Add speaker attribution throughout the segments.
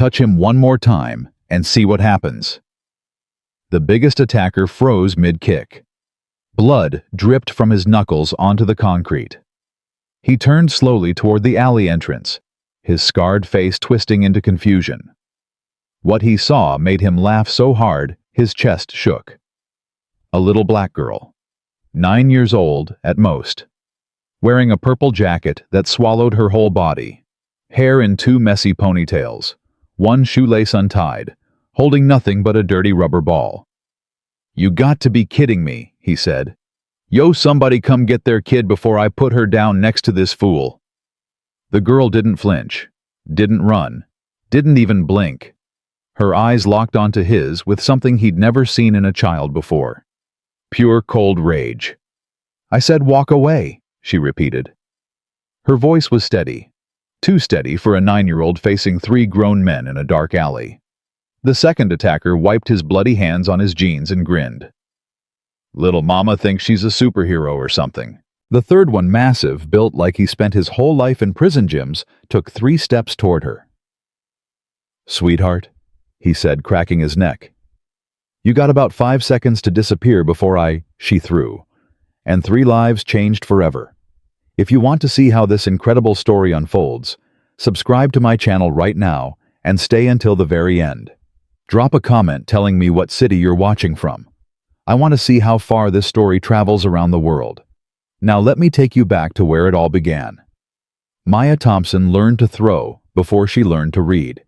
Speaker 1: Touch him one more time and see what happens." The biggest attacker froze mid-kick. Blood dripped from his knuckles onto the concrete. He turned slowly toward the alley entrance, his scarred face twisting into confusion. What he saw made him laugh so hard his chest shook. A little black girl, 9 years old at most, wearing a purple jacket that swallowed her whole body, hair in 2 messy ponytails, one shoelace untied, holding nothing but a dirty rubber ball. "You got to be kidding me," he said. "Yo, somebody come get their kid before I put her down next to this fool." The girl didn't flinch, didn't run, didn't even blink. Her eyes locked onto his with something he'd never seen in a child before. Pure cold rage. "I said walk away," she repeated. Her voice was steady, too steady for a 9-year-old facing 3 grown men in a dark alley. The second attacker wiped his bloody hands on his jeans and grinned. "Little mama thinks she's a superhero or something." The third one, massive, built like he spent his whole life in prison gyms, took 3 steps toward her. "Sweetheart," he said, cracking his neck. "You got about 5 seconds to disappear before she threw, and 3 lives changed forever. If you want to see how this incredible story unfolds, subscribe to my channel right now and stay until the very end. Drop a comment telling me what city you're watching from. I want to see how far this story travels around the world. Now let me take you back to where it all began. Maya Thompson learned to throw before she learned to read.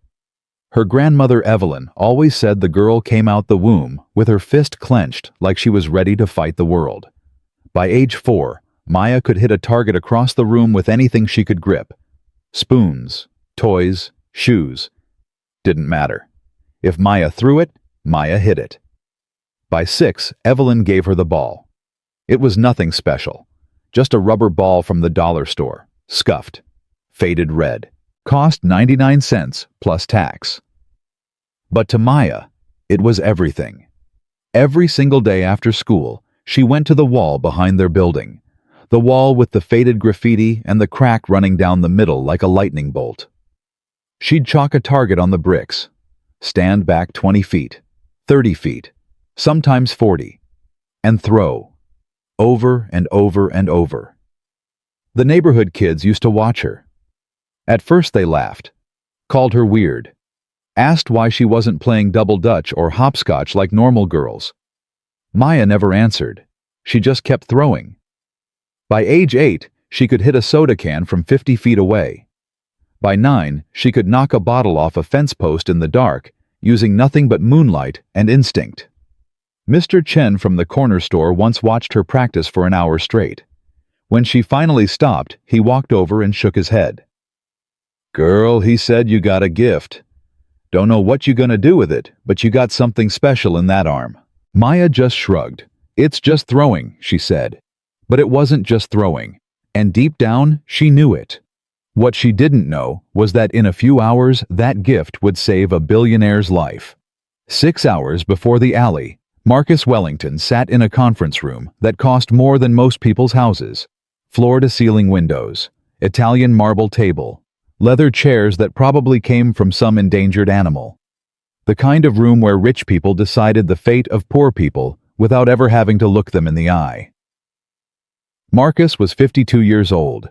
Speaker 1: Her grandmother Evelyn always said the girl came out the womb with her fist clenched like she was ready to fight the world. By age 4, Maya could hit a target across the room with anything she could grip. Spoons, toys, shoes. Didn't matter. If Maya threw it, Maya hit it. By 6, Evelyn gave her the ball. It was nothing special. Just a rubber ball from the dollar store, scuffed, faded red, cost 99 cents plus tax. But to Maya, it was everything. Every single day after school, she went to the wall behind their building, the wall with the faded graffiti and the crack running down the middle like a lightning bolt. She'd chalk a target on the bricks, stand back 20 feet, 30 feet, sometimes 40, and throw. Over and over and over. The neighborhood kids used to watch her. At first they laughed, called her weird, asked why she wasn't playing double dutch or hopscotch like normal girls. Maya never answered. She just kept throwing. By age 8, she could hit a soda can from 50 feet away. By 9, she could knock a bottle off a fence post in the dark, using nothing but moonlight and instinct. Mr. Chen from the corner store once watched her practice for an hour straight. When she finally stopped, he walked over and shook his head. "Girl," he said, "you got a gift. Don't know what you gonna do with it, but you got something special in that arm." Maya just shrugged. "It's just throwing," she said. But it wasn't just throwing, and deep down, she knew it. What she didn't know was that in a few hours, that gift would save a billionaire's life. 6 hours before the alley, Marcus Wellington sat in a conference room that cost more than most people's houses. Floor-to-ceiling windows, Italian marble table, leather chairs that probably came from some endangered animal. The kind of room where rich people decided the fate of poor people without ever having to look them in the eye. Marcus was 52 years old,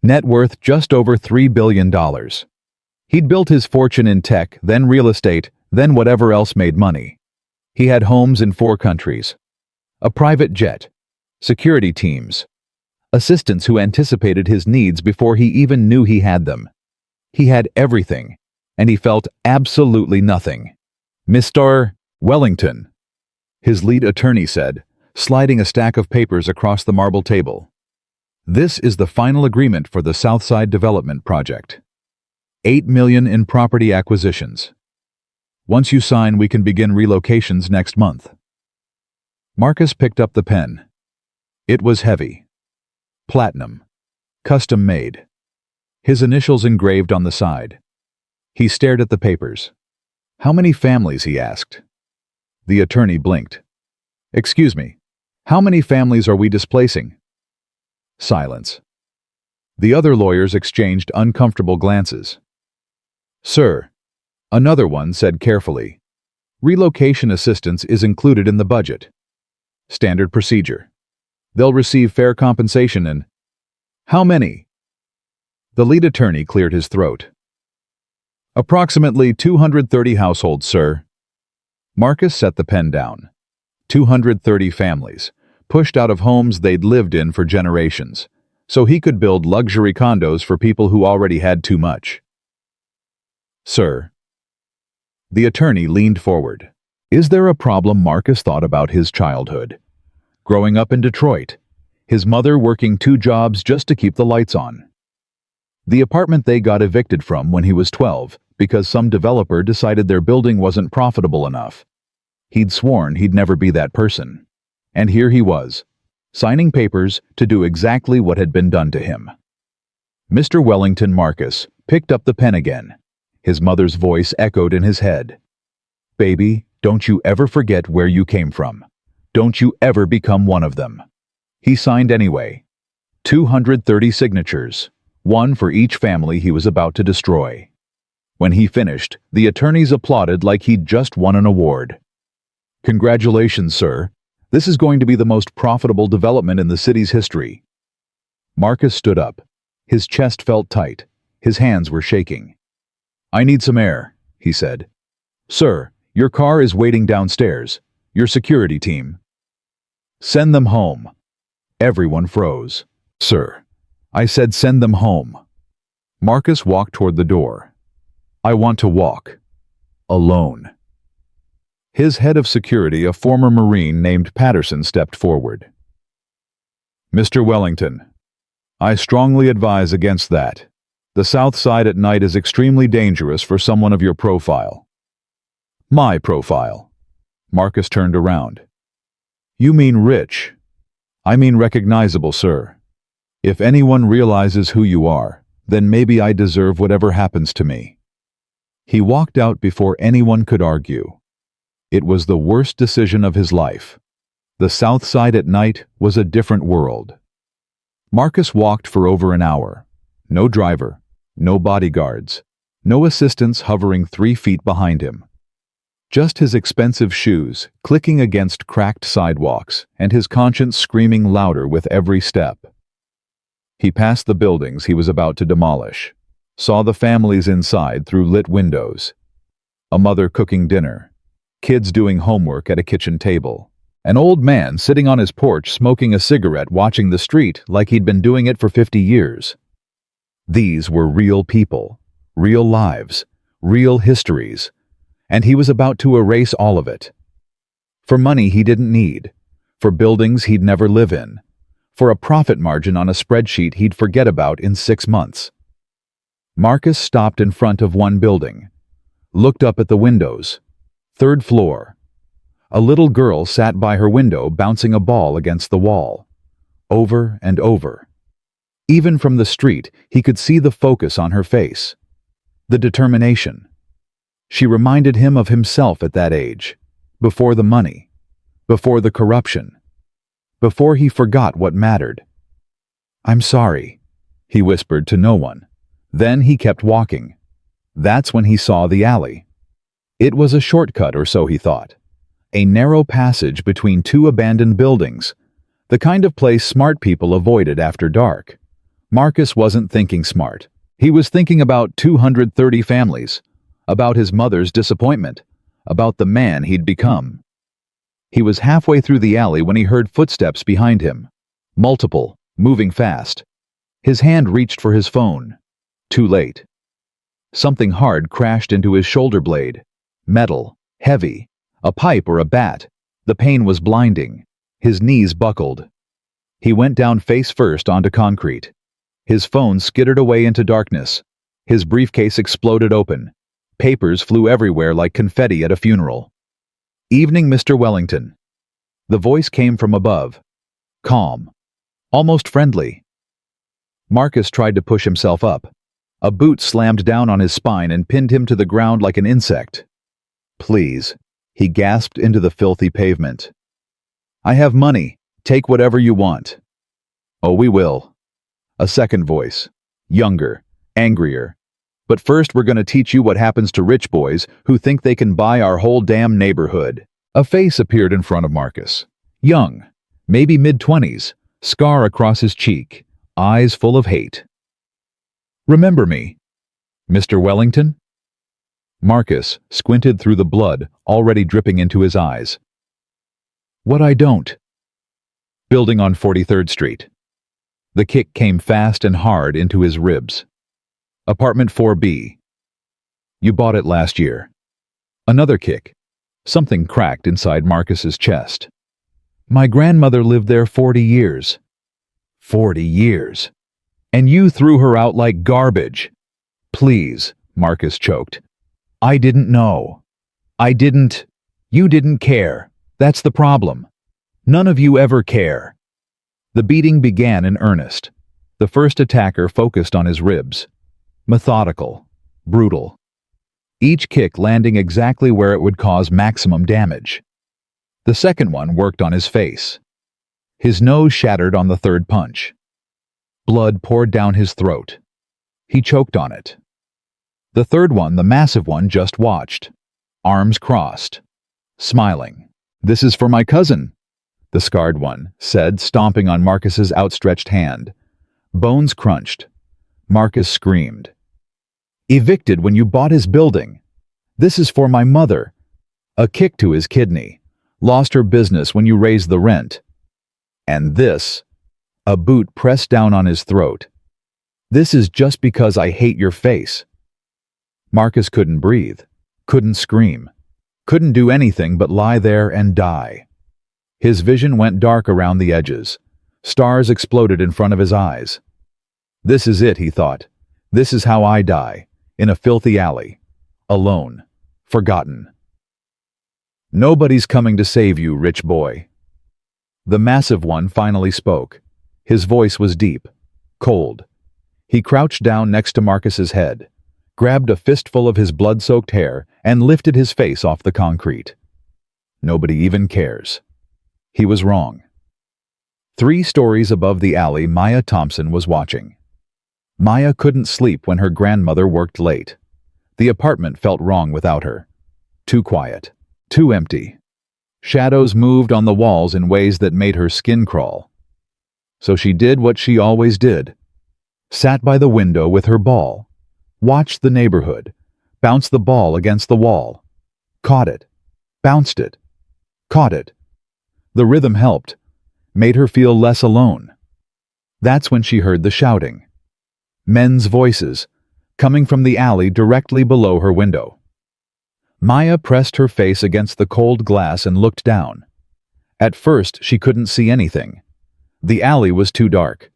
Speaker 1: net worth just over $3 billion. He'd built his fortune in tech, then real estate, then whatever else made money. He had homes in 4 countries, a private jet, security teams, assistants who anticipated his needs before he even knew he had them. He had everything, and he felt absolutely nothing. "Mr. Wellington," his lead attorney said, sliding a stack of papers across the marble table. "This is the final agreement for the Southside Development Project. $8 million in property acquisitions. Once you sign, we can begin relocations next month." Marcus picked up the pen. It was heavy. Platinum. Custom made. His initials engraved on the side. He stared at the papers. "How many families?" he asked. The attorney blinked. "Excuse me, how many families are we displacing?" Silence. The other lawyers exchanged uncomfortable glances. "Sir, Another one said carefully, "Relocation assistance is included in the budget. Standard procedure. They'll receive fair compensation and—" "How many?" The lead attorney cleared his throat. "Approximately 230 households, sir." Marcus set the pen down. 230 families, pushed out of homes they'd lived in for generations, so he could build luxury condos for people who already had too much. "Sir." The attorney leaned forward. Is there a problem? Marcus thought about his childhood. Growing up in Detroit, his mother working 2 jobs just to keep the lights on. The apartment they got evicted from when he was 12 because some developer decided their building wasn't profitable enough. He'd sworn he'd never be that person. And here he was, signing papers to do exactly what had been done to him. Mr. Wellington Marcus picked up the pen again. His mother's voice echoed in his head. "Baby, don't you ever forget where you came from. Don't you ever become one of them." He signed anyway. 230 signatures, one for each family he was about to destroy. When he finished, the attorneys applauded like he'd just won an award. "Congratulations, sir. This is going to be the most profitable development in the city's history." Marcus stood up. His chest felt tight. His hands were shaking. "I need some air," he said. "Sir, your car is waiting downstairs. Your security team." "Send them home." Everyone froze. "Sir, I said send them home." Marcus walked toward the door. "I want to walk. Alone." His head of security, a former Marine named Patterson, stepped forward. "Mr. Wellington, I strongly advise against that. The South Side at night is extremely dangerous for someone of your profile." "My profile." Marcus turned around. "You mean rich." "I mean recognizable, sir. If anyone realizes who you are, then maybe I deserve whatever happens to me." He walked out before anyone could argue. It was the worst decision of his life. The South Side at night was a different world. Marcus walked for over an hour. No driver, no bodyguards, no assistants hovering 3 feet behind him. Just his expensive shoes clicking against cracked sidewalks and his conscience screaming louder with every step. He passed the buildings he was about to demolish, saw the families inside through lit windows. A mother cooking dinner, kids doing homework at a kitchen table, an old man sitting on his porch smoking a cigarette watching the street like he'd been doing it for 50 years. These were real people, real lives, real histories, and he was about to erase all of it. For money he didn't need, for buildings he'd never live in, for a profit margin on a spreadsheet he'd forget about in 6 months. Marcus stopped in front of one building, looked up at the windows. 3rd floor. A little girl sat by her window bouncing a ball against the wall. Over and over. Even from the street, he could see the focus on her face. The determination. She reminded him of himself at that age, before the money, before the corruption, before he forgot what mattered. "I'm sorry," he whispered to no one. Then he kept walking. That's when he saw the alley. It was a shortcut, or so he thought. A narrow passage between 2 abandoned buildings, the kind of place smart people avoided after dark. Marcus wasn't thinking smart. He was thinking about 230 families, about his mother's disappointment, about the man he'd become. He was halfway through the alley when he heard footsteps behind him. Multiple, moving fast. His hand reached for his phone. Too late. Something hard crashed into his shoulder blade. Metal, heavy, a pipe or a bat. The pain was blinding. His knees buckled. He went down face first onto concrete. His phone skittered away into darkness. His briefcase exploded open. Papers flew everywhere like confetti at a funeral. "Evening, Mr. Wellington." The voice came from above. Calm. Almost friendly. Marcus tried to push himself up. A boot slammed down on his spine and pinned him to the ground like an insect. "Please," he gasped into the filthy pavement. "I have money. Take whatever you want." "Oh, we will." A second voice, younger, angrier. But first we're gonna teach you what happens to rich boys who think they can buy our whole damn neighborhood." A face appeared in front of Marcus. Young, maybe mid-20s, scar across his cheek, eyes full of hate. "Remember me, Mr. Wellington?" Marcus squinted through the blood already dripping into his eyes. "What I don't?" Building on 43rd Street. The kick came fast and hard into his ribs. "Apartment 4B. You bought it last year." Another kick. Something cracked inside Marcus's chest. "My grandmother lived there 40 years. 40 years. And you threw her out like garbage." "Please," Marcus choked. "I didn't know. You didn't care. That's the problem. None of you ever care." The beating began in earnest. The first attacker focused on his ribs. Methodical. Brutal. Each kick landing exactly where it would cause maximum damage. The second one worked on his face. His nose shattered on the third punch. Blood poured down his throat. He choked on it. The third one, the massive one, just watched. Arms crossed. Smiling. "This is for my cousin," the scarred one said, stomping on Marcus's outstretched hand. Bones crunched. Marcus screamed. "Evicted when you bought his building. This is for my mother." A kick to his kidney. "Lost her business when you raised the rent." And this, a boot pressed down on his throat. "This is just because I hate your face." Marcus couldn't breathe, couldn't scream, couldn't do anything but lie there and die. His vision went dark around the edges. Stars exploded in front of his eyes. "This is it," he thought. "This is how I die, in a filthy alley. Alone. Forgotten. Nobody's coming to save you, rich boy." The massive one finally spoke. His voice was deep, cold. He crouched down next to Marcus's head, grabbed a fistful of his blood-soaked hair, and lifted his face off the concrete. "Nobody even cares." He was wrong. 3 stories above the alley, Maya Thompson was watching. Maya couldn't sleep when her grandmother worked late. The apartment felt wrong without her. Too quiet. Too empty. Shadows moved on the walls in ways that made her skin crawl. So she did what she always did. Sat by the window with her ball. Watched the neighborhood. Bounced the ball against the wall. Caught it. Bounced it. Caught it. The rhythm helped. Made her feel less alone. That's when she heard the shouting. Men's voices, coming from the alley directly below her window. Maya pressed her face against the cold glass and looked down. At first, she couldn't see anything. The alley was too dark.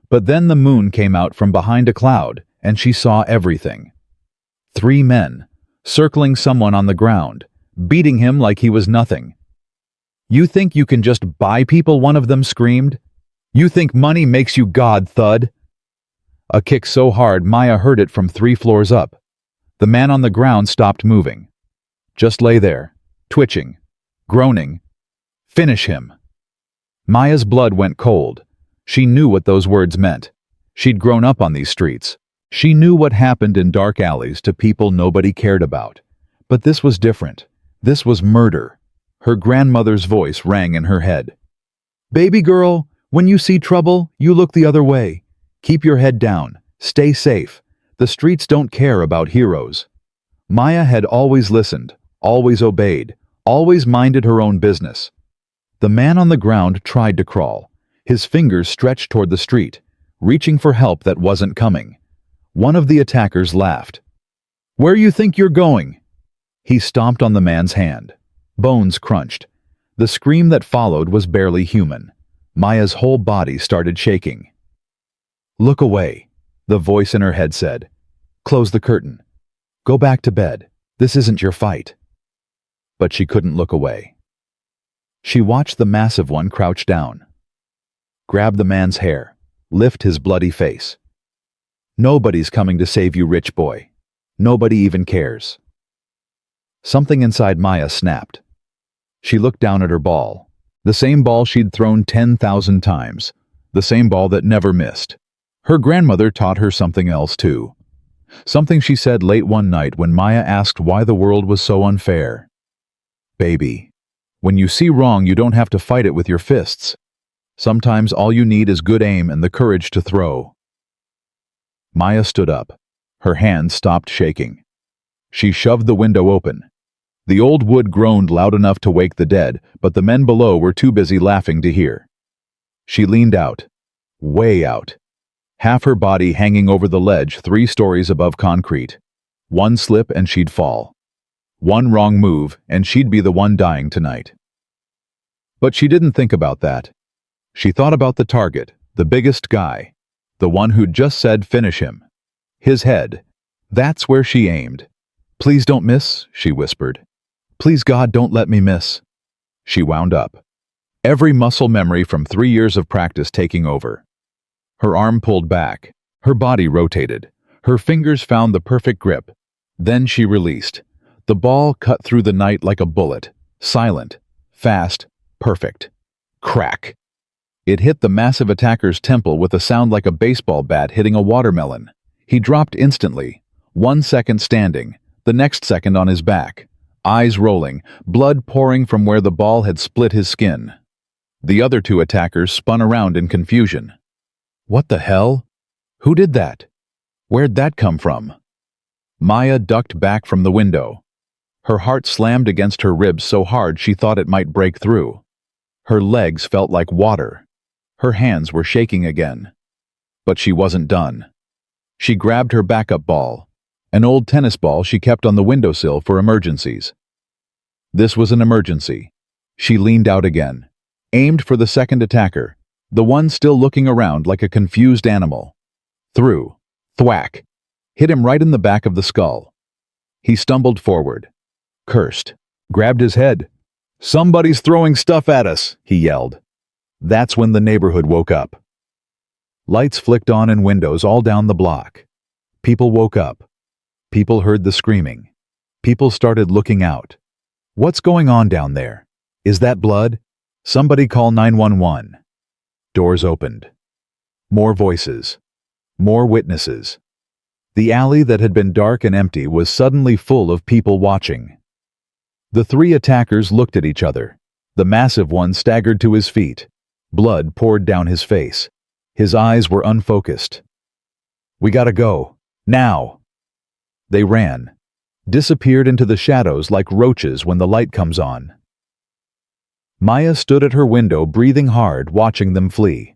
Speaker 1: But then the moon came out from behind a cloud, and she saw everything. 3 men, circling someone on the ground, beating him like he was nothing. "You think you can just buy people?" one of them screamed. "You think money makes you God, thud?" A kick so hard Maya heard it from 3 floors up. The man on the ground stopped moving. Just lay there, twitching, groaning. "Finish him." Maya's blood went cold. She knew what those words meant. She'd grown up on these streets. She knew what happened in dark alleys to people nobody cared about. But this was different. This was murder. Her grandmother's voice rang in her head. "Baby girl, when you see trouble, you look the other way. Keep your head down. Stay safe. The streets don't care about heroes." Maya had always listened, always obeyed, always minded her own business. The man on the ground tried to crawl. His fingers stretched toward the street, reaching for help that wasn't coming. One of the attackers laughed. "Where you think you're going?" He stomped on the man's hand. Bones crunched. The scream that followed was barely human. Maya's whole body started shaking. "Look away," the voice in her head said. "Close the curtain. Go back to bed. This isn't your fight." But she couldn't look away. She watched the massive one crouch down. Grab the man's hair. Lift his bloody face. "Nobody's coming to save you, rich boy. Nobody even cares." Something inside Maya snapped. She looked down at her ball. The same ball she'd thrown 10,000 times. The same ball that never missed. Her grandmother taught her something else too. Something she said late one night when Maya asked why the world was so unfair. Baby, when you see wrong, you don't have to fight it with your fists. Sometimes all you need is good aim and the courage to throw. Maya stood up. Her hands stopped shaking. She shoved the window open. The old wood groaned loud enough to wake the dead, but the men below were too busy laughing to hear. She leaned out, way out, half her body hanging over the ledge 3 stories above concrete. One slip and she'd fall. One wrong move and she'd be the one dying tonight. But she didn't think about that. She thought about the target, the biggest guy, the one who'd just said finish him. His head. That's where she aimed. Please don't miss, she whispered. Please God, don't let me miss. She wound up. Every muscle memory from 3 years of practice taking over. Her arm pulled back. Her body rotated. Her fingers found the perfect grip. Then she released. The ball cut through the night like a bullet. Silent. Fast. Perfect. Crack. It hit the massive attacker's temple with a sound like a baseball bat hitting a watermelon. He dropped instantly. 1 second standing. The next second on his back. Eyes rolling, blood pouring from where the ball had split his skin. The other 2 attackers spun around in confusion. What the hell? Who did that? Where'd that come from? Maya ducked back from the window. Her heart slammed against her ribs so hard she thought it might break through. Her legs felt like water. Her hands were shaking again. But she wasn't done. She grabbed her backup ball. An old tennis ball she kept on the windowsill for emergencies. This was an emergency. She leaned out again, aimed for the second attacker, the one still looking around like a confused animal. Threw. Thwack. Hit him right in the back of the skull. He stumbled forward. Cursed. Grabbed his head. Somebody's throwing stuff at us, he yelled. That's when the neighborhood woke up. Lights flicked on in windows all down the block. People woke up. People heard the screaming. People started looking out. What's going on down there? Is that blood? Somebody call 911. Doors opened. More voices. More witnesses. The alley that had been dark and empty was suddenly full of people watching. The 3 attackers looked at each other. The massive one staggered to his feet. Blood poured down his face. His eyes were unfocused. We gotta go. Now! They ran, disappeared into the shadows like roaches when the light comes on. Maya stood at her window breathing hard, watching them flee.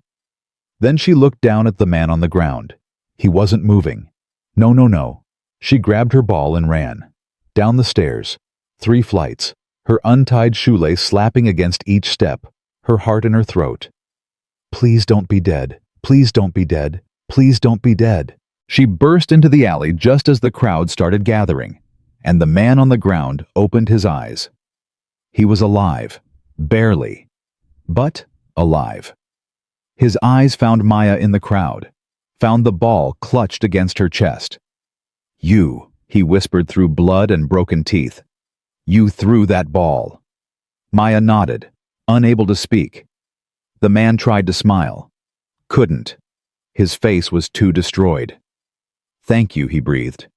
Speaker 1: Then she looked down at the man on the ground. He wasn't moving. No. She grabbed her ball and ran. Down the stairs. 3 flights, her untied shoelace slapping against each step, her heart in her throat. Please don't be dead. Please don't be dead. Please don't be dead. She burst into the alley just as the crowd started gathering, and the man on the ground opened his eyes. He was alive, barely, but alive. His eyes found Maya in the crowd, found the ball clutched against her chest. You, he whispered through blood and broken teeth. You threw that ball. Maya nodded, unable to speak. The man tried to smile. Couldn't. His face was too destroyed. Thank you, he breathed.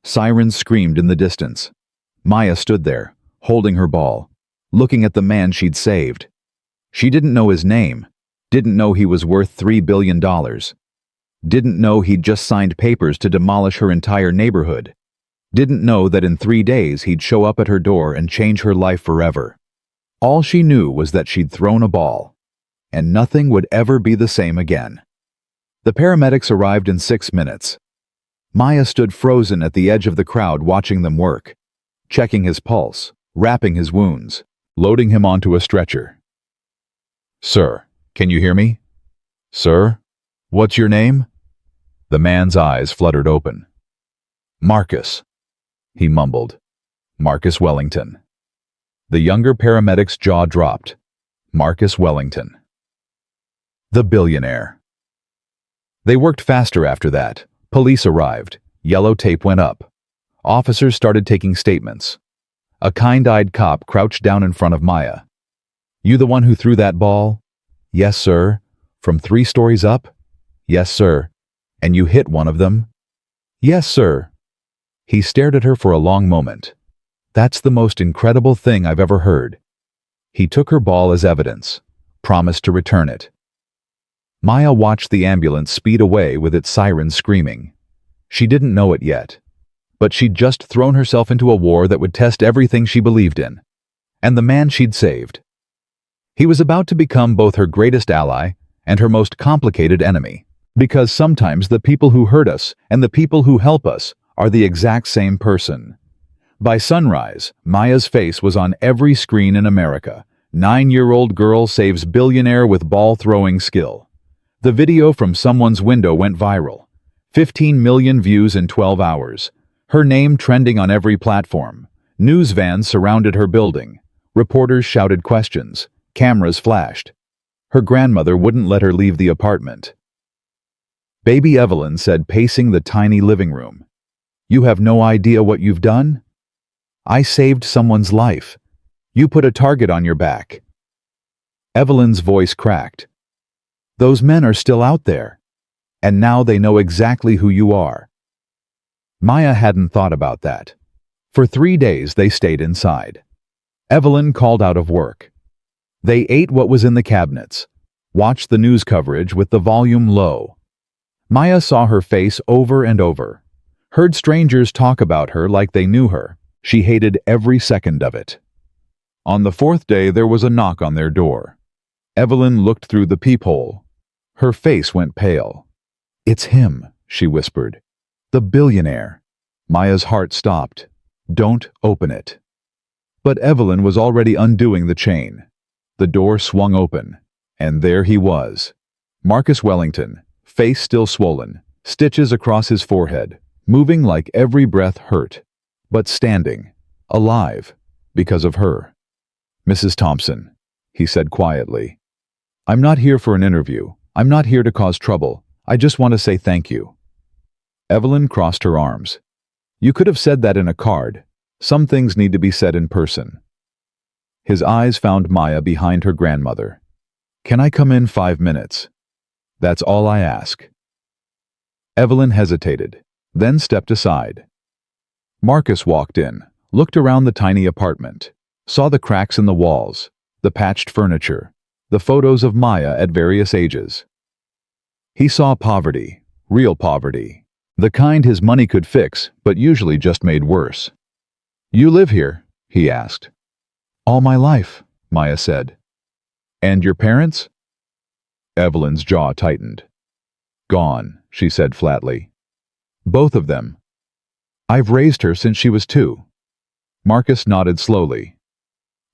Speaker 1: Sirens screamed in the distance. Maya stood there, holding her ball, looking at the man she'd saved. She didn't know his name, didn't know he was worth $3 billion, didn't know he'd just signed papers to demolish her entire neighborhood, didn't know that in 3 days he'd show up at her door and change her life forever. All she knew was that she'd thrown a ball, and nothing would ever be the same again. The paramedics arrived in 6 minutes. Maya stood frozen at the edge of the crowd watching them work, checking his pulse, wrapping his wounds, loading him onto a stretcher. Sir, can you hear me? Sir? What's your name? The man's eyes fluttered open. Marcus, he mumbled. Marcus Wellington. The younger paramedic's jaw dropped. Marcus Wellington. The billionaire. They worked faster after that. Police arrived. Yellow tape went up. Officers started taking statements. A kind-eyed cop crouched down in front of Maya. You the one who threw that ball? Yes, sir. From 3 stories up? Yes, sir. And you hit one of them? Yes, sir. He stared at her for a long moment. That's the most incredible thing I've ever heard. He took her ball as evidence, promised to return it. Maya watched the ambulance speed away with its sirens screaming. She didn't know it yet, but she'd just thrown herself into a war that would test everything she believed in, and the man she'd saved. He was about to become both her greatest ally and her most complicated enemy, because sometimes the people who hurt us and the people who help us are the exact same person. By sunrise, Maya's face was on every screen in America. 9-year-old girl saves billionaire with ball-throwing skill. The video from someone's window went viral. 15 million views in 12 hours. Her name trending on every platform. News vans surrounded her building. Reporters shouted questions. Cameras flashed. Her grandmother wouldn't let her leave the apartment. Baby Evelyn said, pacing the tiny living room, "You have no idea what you've done? I saved someone's life. You put a target on your back." Evelyn's voice cracked. "Those men are still out there, and now they know exactly who you are." Maya hadn't thought about that. For 3 days they stayed inside. Evelyn called out of work. They ate what was in the cabinets, watched the news coverage with the volume low. Maya saw her face over and over, heard strangers talk about her like they knew her. She hated every second of it. On the 4th day there was a knock on their door. Evelyn looked through the peephole. Her face went pale. "It's him," she whispered. "The billionaire." Maya's heart stopped. "Don't open it." But Evelyn was already undoing the chain. The door swung open, and there he was. Marcus Wellington, face still swollen, stitches across his forehead, moving like every breath hurt, but standing, alive, because of her. "Mrs. Thompson," he said quietly, "I'm not here for an interview. I'm not here to cause trouble. I just want to say thank you." Evelyn crossed her arms. "You could have said that in a card. Some things need to be said in person." His eyes found Maya behind her grandmother. "Can I come in 5 minutes? That's all I ask." Evelyn hesitated, then stepped aside. Marcus walked in, looked around the tiny apartment, saw the cracks in the walls, the patched furniture, the photos of Maya at various ages. He saw poverty, real poverty, the kind his money could fix, but usually just made worse. "You live here?" he asked. "All my life," Maya said. "And your parents?" Evelyn's jaw tightened. "Gone," she said flatly. "Both of them. I've raised her since she was 2. Marcus nodded slowly.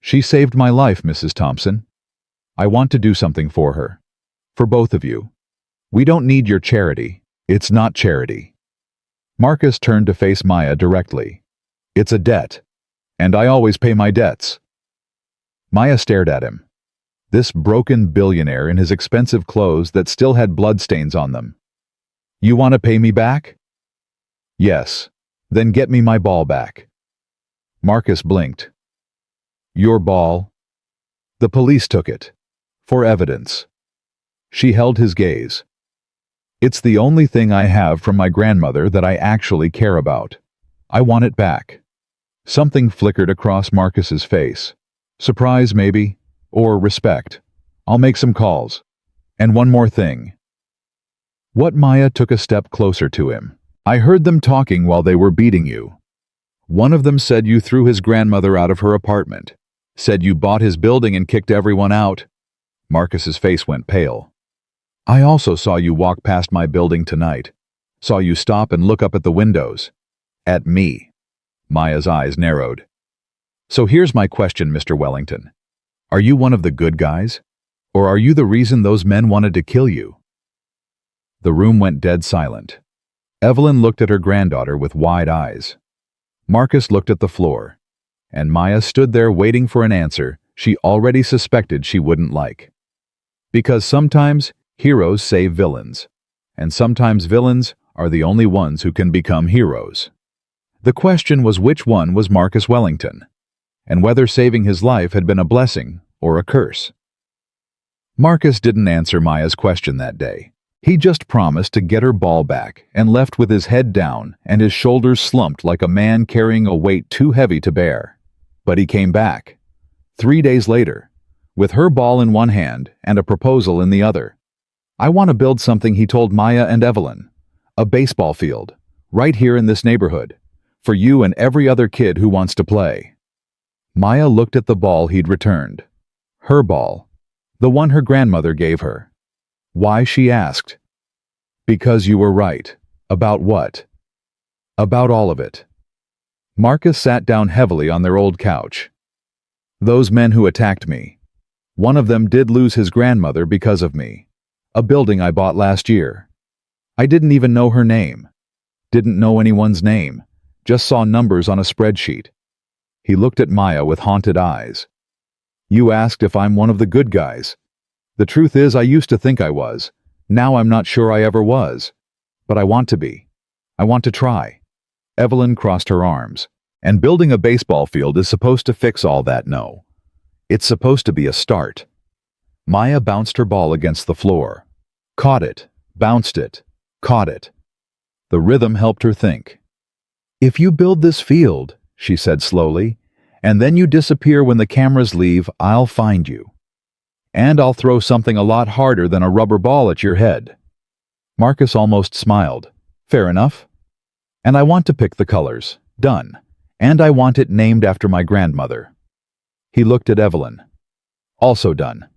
Speaker 1: "She saved my life, Mrs. Thompson. I want to do something for her. For both of you. We don't need your charity. It's not charity." Marcus turned to face Maya directly. "It's a debt. And I always pay my debts." Maya stared at him. This broken billionaire in his expensive clothes that still had bloodstains on them. "You want to pay me back?" "Yes. Then get me my ball back." Marcus blinked. "Your ball?" "The police took it. For evidence." She held his gaze. "It's the only thing I have from my grandmother that I actually care about. I want it back." Something flickered across Marcus's face. Surprise, maybe, or respect. "I'll make some calls. And one more thing." What Maya took a step closer to him. "I heard them talking while they were beating you. One of them said you threw his grandmother out of her apartment. Said you bought his building and kicked everyone out." Marcus's face went pale. "I also saw you walk past my building tonight. Saw you stop and look up at the windows. At me." Maya's eyes narrowed. "So here's my question, Mr. Wellington. Are you one of the good guys? Or are you the reason those men wanted to kill you?" The room went dead silent. Evelyn looked at her granddaughter with wide eyes. Marcus looked at the floor, and Maya stood there waiting for an answer she already suspected she wouldn't like. Because sometimes heroes save villains, and sometimes villains are the only ones who can become heroes. The question was which one was Marcus Wellington, and whether saving his life had been a blessing or a curse. Marcus didn't answer Maya's question that day. He just promised to get her ball back and left with his head down and his shoulders slumped like a man carrying a weight too heavy to bear. But he came back, 3 days later, with her ball in one hand and a proposal in the other. "I want to build something," he told Maya and Evelyn. "A baseball field, right here in this neighborhood, for you and every other kid who wants to play." Maya looked at the ball he'd returned. Her ball, the one her grandmother gave her. "Why?" she asked. "Because you were right." "About what?" "About all of it." Marcus sat down heavily on their old couch. "Those men who attacked me. One of them did lose his grandmother because of me. A building I bought last year. I didn't even know her name. Didn't know anyone's name. Just saw numbers on a spreadsheet." He looked at Maya with haunted eyes. "You asked if I'm one of the good guys. The truth is, I used to think I was. Now I'm not sure I ever was. But I want to be. I want to try." Evelyn crossed her arms. "And building a baseball field is supposed to fix all that, no. It's supposed to be a start." Maya bounced her ball against the floor. Caught it, bounced it, caught it. The rhythm helped her think. "If you build this field," she said slowly, "and then you disappear when the cameras leave, I'll find you. And I'll throw something a lot harder than a rubber ball at your head." Marcus almost smiled. "Fair enough. And I want to pick the colors. Done. And I want it named after my grandmother." He looked at Evelyn. "Also done."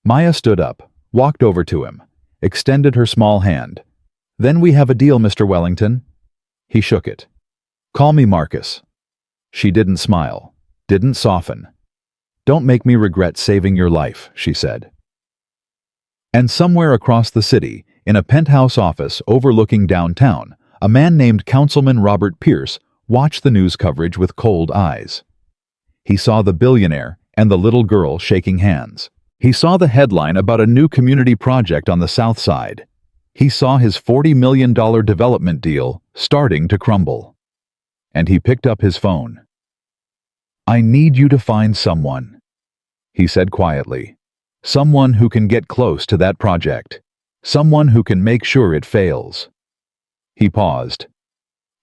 Speaker 1: Maya stood up, walked over to him, extended her small hand. "Then we have a deal, Mr. Wellington." He shook it. "Call me Marcus." She didn't smile, didn't soften. "Don't make me regret saving your life," she said. And somewhere across the city, in a penthouse office overlooking downtown, a man named Councilman Robert Pierce watched the news coverage with cold eyes. He saw the billionaire and the little girl shaking hands. He saw the headline about a new community project on the South Side. He saw his $40 million development deal starting to crumble. And he picked up his phone. "I need you to find someone," he said quietly. "Someone who can get close to that project. Someone who can make sure it fails." He paused.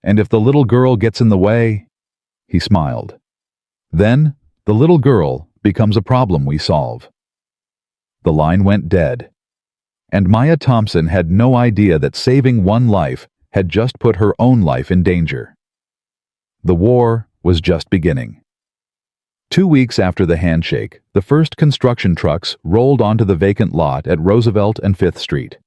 Speaker 1: "And if the little girl gets in the way?" He smiled. "Then, the little girl becomes a problem we solve." The line went dead. And Maya Thompson had no idea that saving one life had just put her own life in danger. The war was just beginning. 2 weeks after the handshake, the first construction trucks rolled onto the vacant lot at Roosevelt and 5th Street.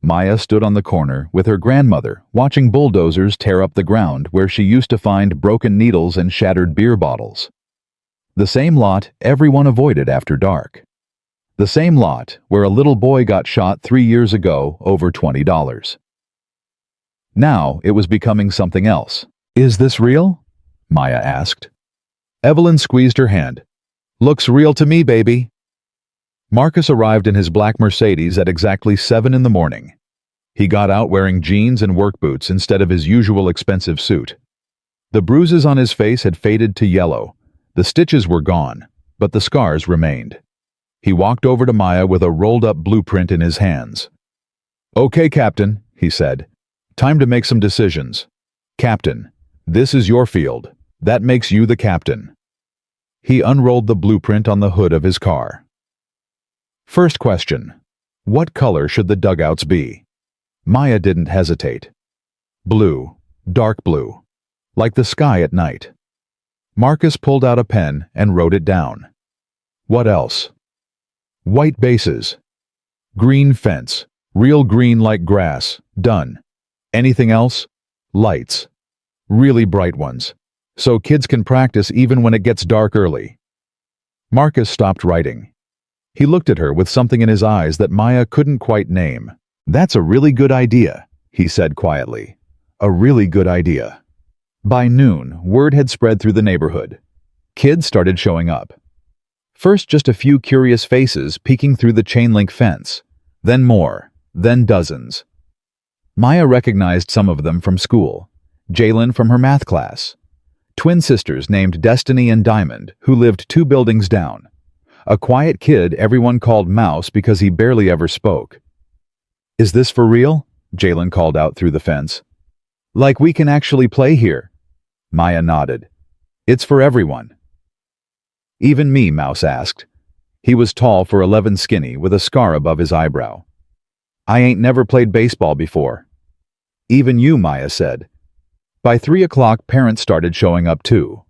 Speaker 1: Maya stood on the corner with her grandmother, watching bulldozers tear up the ground where she used to find broken needles and shattered beer bottles. The same lot everyone avoided after dark. The same lot where a little boy got shot 3 years ago over $20. Now it was becoming something else. "Is this real?" Maya asked. Evelyn squeezed her hand. "Looks real to me, baby." Marcus arrived in his black Mercedes at exactly 7 in the morning. He got out wearing jeans and work boots instead of his usual expensive suit. The bruises on his face had faded to yellow. The stitches were gone, but the scars remained. He walked over to Maya with a rolled-up blueprint in his hands. "Okay, Captain," he said. "Time to make some decisions. Captain, this is your field. That makes you the captain." He unrolled the blueprint on the hood of his car. "First question. What color should the dugouts be?" Maya didn't hesitate. "Blue, dark blue, like the sky at night." Marcus pulled out a pen and wrote it down. "What else?" "White bases. Green fence, real green like grass, done. Anything else? Lights. Really bright ones, so kids can practice even when it gets dark early." Marcus stopped writing. He looked at her with something in his eyes that Maya couldn't quite name. "That's a really good idea," he said quietly. "A really good idea." By noon, word had spread through the neighborhood. Kids started showing up. First, just a few curious faces peeking through the chain-link fence. Then more, then dozens. Maya recognized some of them from school. Jalen from her math class. Twin sisters named Destiny and Diamond, who lived 2 buildings down. A quiet kid everyone called Mouse because he barely ever spoke. Is this for real? Jalen called out through the fence. Like we can actually play here? Maya nodded. It's for everyone. Even me, Mouse asked. He was tall for 11, skinny, with a scar above his eyebrow. I ain't never played baseball before. Even you, Maya said. By 3 o'clock, parents started showing up too.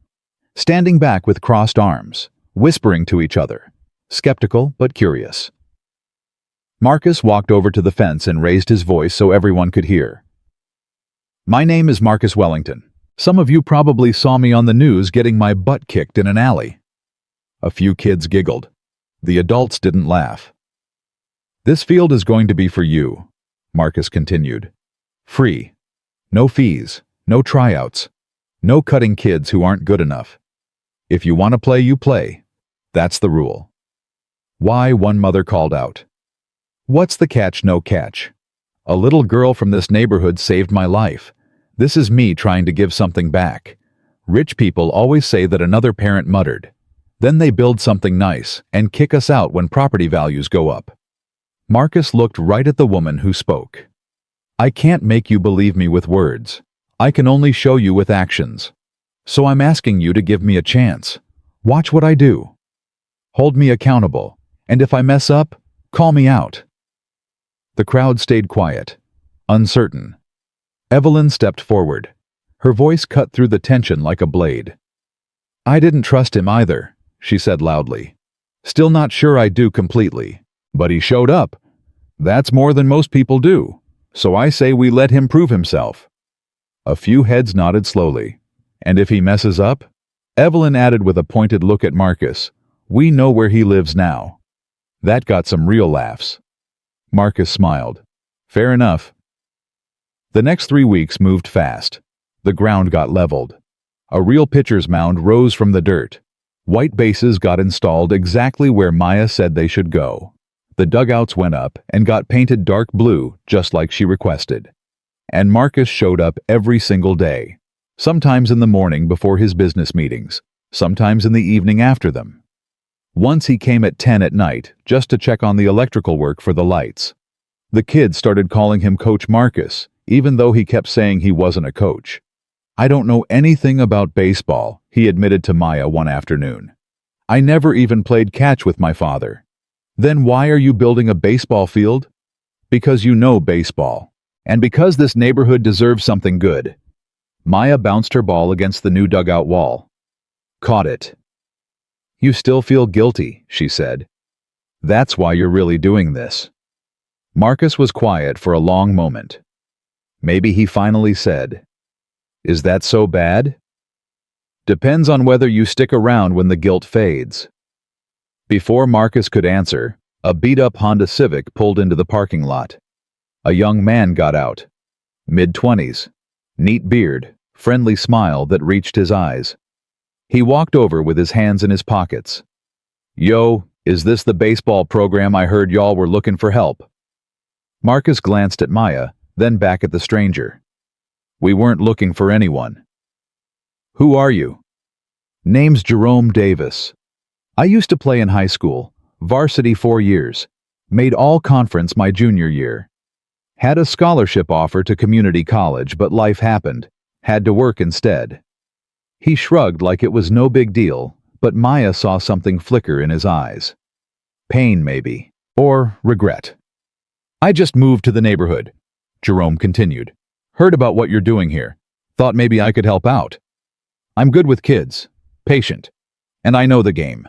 Speaker 1: Standing back with crossed arms, whispering to each other, skeptical but curious. Marcus walked over to the fence and raised his voice so everyone could hear. My name is Marcus Wellington. Some of you probably saw me on the news getting my butt kicked in an alley. A few kids giggled. The adults didn't laugh. This field is going to be for you, Marcus continued. Free. No fees. No tryouts. No cutting kids who aren't good enough. If you want to play, you play. That's the rule. Why? One mother called out. What's the catch? No catch. A little girl from this neighborhood saved my life. This is me trying to give something back. Rich people always say that another parent muttered. Then they build something nice and kick us out when property values go up. Marcus looked right at the woman who spoke. I can't make you believe me with words. I can only show you with actions. So I'm asking you to give me a chance. Watch what I do. Hold me accountable, and if I mess up, call me out. The crowd stayed quiet, uncertain. Evelyn stepped forward. Her voice cut through the tension like a blade. I didn't trust him either, she said loudly. Still not sure I do completely, but he showed up. That's more than most people do, so I say we let him prove himself. A few heads nodded slowly. And if he messes up? Evelyn added with a pointed look at Marcus. We know where he lives now. That got some real laughs. Marcus smiled. Fair enough. The next 3 weeks moved fast. The ground got leveled. A real pitcher's mound rose from the dirt. White bases got installed exactly where Maya said they should go. The dugouts went up and got painted dark blue, just like she requested. And Marcus showed up every single day. Sometimes in the morning before his business meetings, sometimes in the evening after them. Once he came at 10 at night just to check on the electrical work for the lights. The kids started calling him Coach Marcus, even though he kept saying he wasn't a coach. I don't know anything about baseball, he admitted to Maya one afternoon. I never even played catch with my father. Then why are you building a baseball field? Because you know baseball. And because this neighborhood deserves something good. Maya bounced her ball against the new dugout wall. Caught it. You still feel guilty, she said. That's why you're really doing this. Marcus was quiet for a long moment. Maybe he finally said, Is that so bad? Depends on whether you stick around when the guilt fades. Before Marcus could answer, a beat-up Honda Civic pulled into the parking lot. A young man got out. Mid-20s. Neat beard, friendly smile that reached his eyes. He walked over with his hands in his pockets. Yo, is this the baseball program? I heard y'all were looking for help. Marcus glanced at Maya, then back at the stranger. We weren't looking for anyone. Who are you? Name's Jerome Davis. I used to play in high school, varsity 4 years, made all conference my junior year. Had a scholarship offer to community college, but life happened. Had to work instead. He shrugged like it was no big deal, but Maya saw something flicker in his eyes. Pain, maybe. Or regret. I just moved to the neighborhood, Jerome continued. Heard about what you're doing here. Thought maybe I could help out. I'm good with kids. Patient. And I know the game.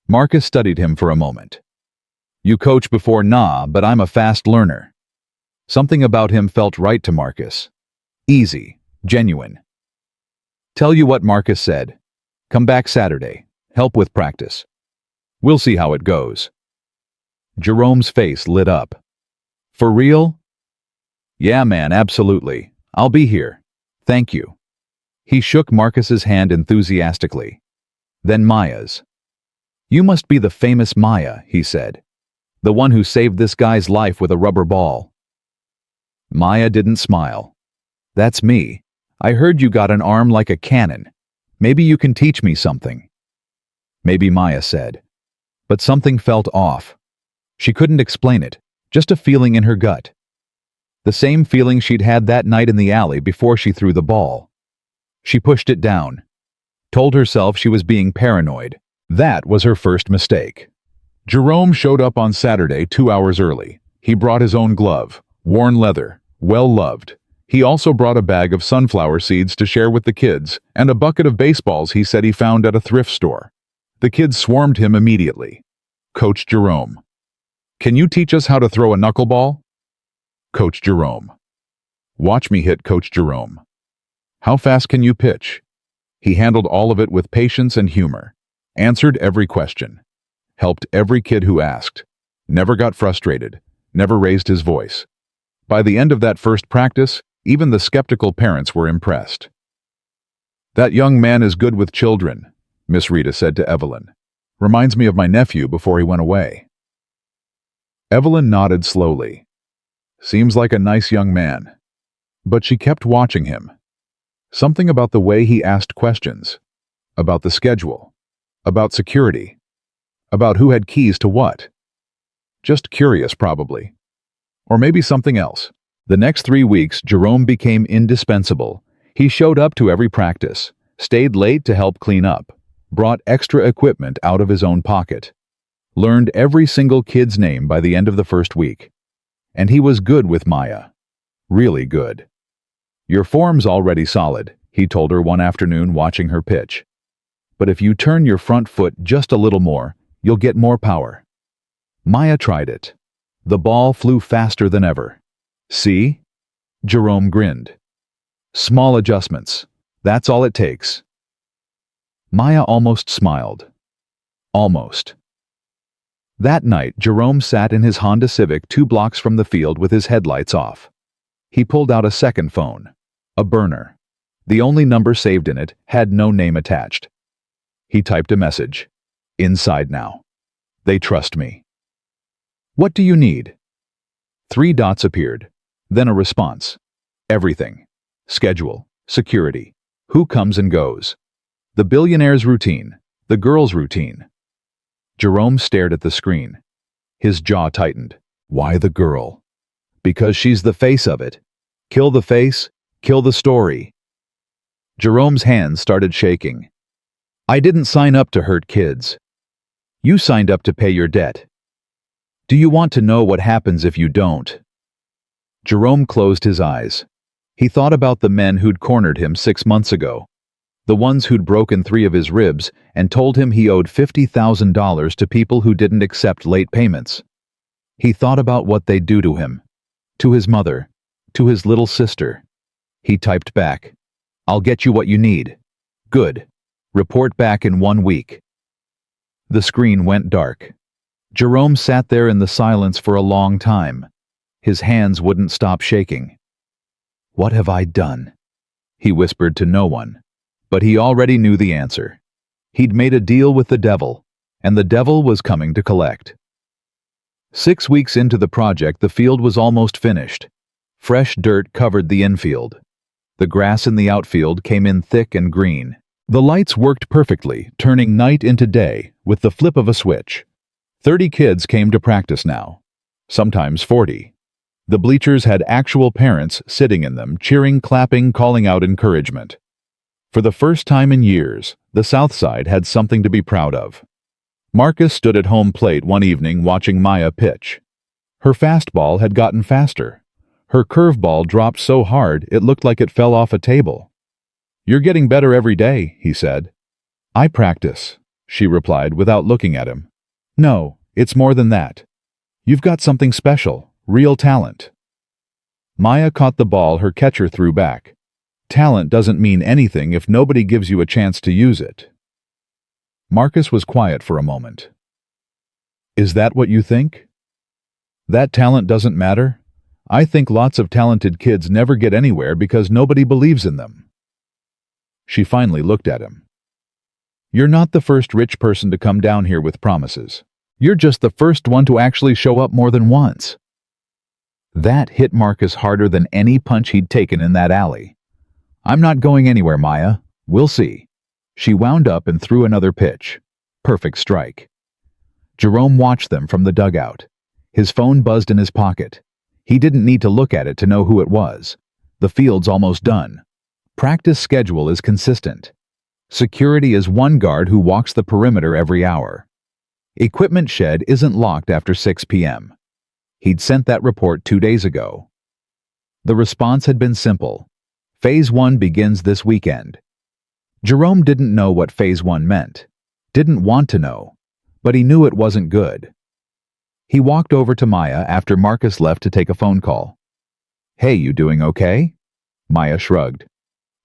Speaker 1: Marcus studied him for a moment. You coach before? Nah, but I'm a fast learner. Something about him felt right to Marcus. Easy, genuine. Tell you what Marcus said. Come back Saturday. Help with practice. We'll see how it goes. Jerome's face lit up. For real? Yeah, man, absolutely. I'll be here. Thank you. He shook Marcus's hand enthusiastically. Then Maya's. You must be the famous Maya, he said. The one who saved this guy's life with a rubber ball. Maya didn't smile. That's me. I heard you got an arm like a cannon. Maybe you can teach me something. Maybe, Maya said. But something felt off. She couldn't explain it, Just a feeling in her gut. The same feeling she'd had that night in the alley before she threw the ball. She pushed it down. Told herself she was being paranoid. That was her first mistake. Jerome showed up on Saturday 2 hours early. He brought his own glove, worn leather, well-loved. He also brought a bag of sunflower seeds to share with the kids, and a bucket of baseballs he said he found at a thrift store. The kids swarmed him immediately. Coach Jerome. Can you teach us how to throw a knuckleball? Coach Jerome. Watch me hit Coach Jerome. How fast can you pitch? He handled all of it with patience and humor. Answered every question. Helped every kid who asked. Never got frustrated. Never raised his voice. By the end of that first practice, even the skeptical parents were impressed. That young man is good with children, Miss Rita said to Evelyn. Reminds me of my nephew before he went away. Evelyn nodded slowly. Seems like a nice young man. But she kept watching him. Something about the way he asked questions. About the schedule. About security. About who had keys to what. Just curious, probably. Or maybe something else. The next 3 weeks, Jerome became indispensable. He showed up to every practice, stayed late to help clean up, brought extra equipment out of his own pocket, learned every single kid's name by the end of the first week. And he was good with Maya. Really good. Your form's already solid, he told her one afternoon watching her pitch. But if you turn your front foot just a little more, you'll get more power. Maya tried it. The ball flew faster than ever. See? Jerome grinned. Small adjustments. That's all it takes. Maya almost smiled. Almost. That night, Jerome sat in his Honda Civic 2 blocks from the field with his headlights off. He pulled out a second phone. A burner. The only number saved in it had no name attached. He typed a message. Inside now. They trust me. What do you need? 3 dots appeared. Then a response. Everything. Schedule. Security. Who comes and goes. The billionaire's routine. The girl's routine. Jerome stared at the screen. His jaw tightened. Why the girl? Because she's the face of it. Kill the face, kill the story. Jerome's hands started shaking. I didn't sign up to hurt kids. You signed up to pay your debt. Do you want to know what happens if you don't? Jerome closed his eyes. He thought about the men who'd cornered him 6 months ago. The ones who'd broken 3 of his ribs and told him he owed $50,000 to people who didn't accept late payments. He thought about what they'd do to him. To his mother. To his little sister. He typed back. I'll get you what you need. Good. Report back in 1 week. The screen went dark. Jerome sat there in the silence for a long time. His hands wouldn't stop shaking. What have I done? He whispered to no one. But he already knew the answer. He'd made a deal with the devil, and the devil was coming to collect. 6 weeks into the project, the field was almost finished. Fresh dirt covered the infield. The grass in the outfield came in thick and green. The lights worked perfectly, turning night into day with the flip of a switch. 30 kids came to practice now. Sometimes 40. The bleachers had actual parents sitting in them, cheering, clapping, calling out encouragement. For the first time in years, the South Side had something to be proud of. Marcus stood at home plate one evening watching Maya pitch. Her fastball had gotten faster. Her curveball dropped so hard it looked like it fell off a table. You're getting better every day, he said. I practice, she replied without looking at him. No, it's more than that. You've got something special, real talent. Maya caught the ball her catcher threw back. Talent doesn't mean anything if nobody gives you a chance to use it. Marcus was quiet for a moment. Is that what you think? That talent doesn't matter? I think lots of talented kids never get anywhere because nobody believes in them. She finally looked at him. You're not the first rich person to come down here with promises. You're just the first one to actually show up more than once. That hit Marcus harder than any punch he'd taken in that alley. I'm not going anywhere, Maya. We'll see. She wound up and threw another pitch. Perfect strike. Jerome watched them from the dugout. His phone buzzed in his pocket. He didn't need to look at it to know who it was. The field's almost done. Practice schedule is consistent. Security is one guard who walks the perimeter every hour. Equipment shed isn't locked after 6 p.m. He'd sent that report 2 days ago. The response had been simple. Phase 1 begins this weekend. Jerome didn't know what Phase 1 meant. Didn't want to know. But he knew it wasn't good. He walked over to Maya after Marcus left to take a phone call. "Hey, you doing okay?" Maya shrugged.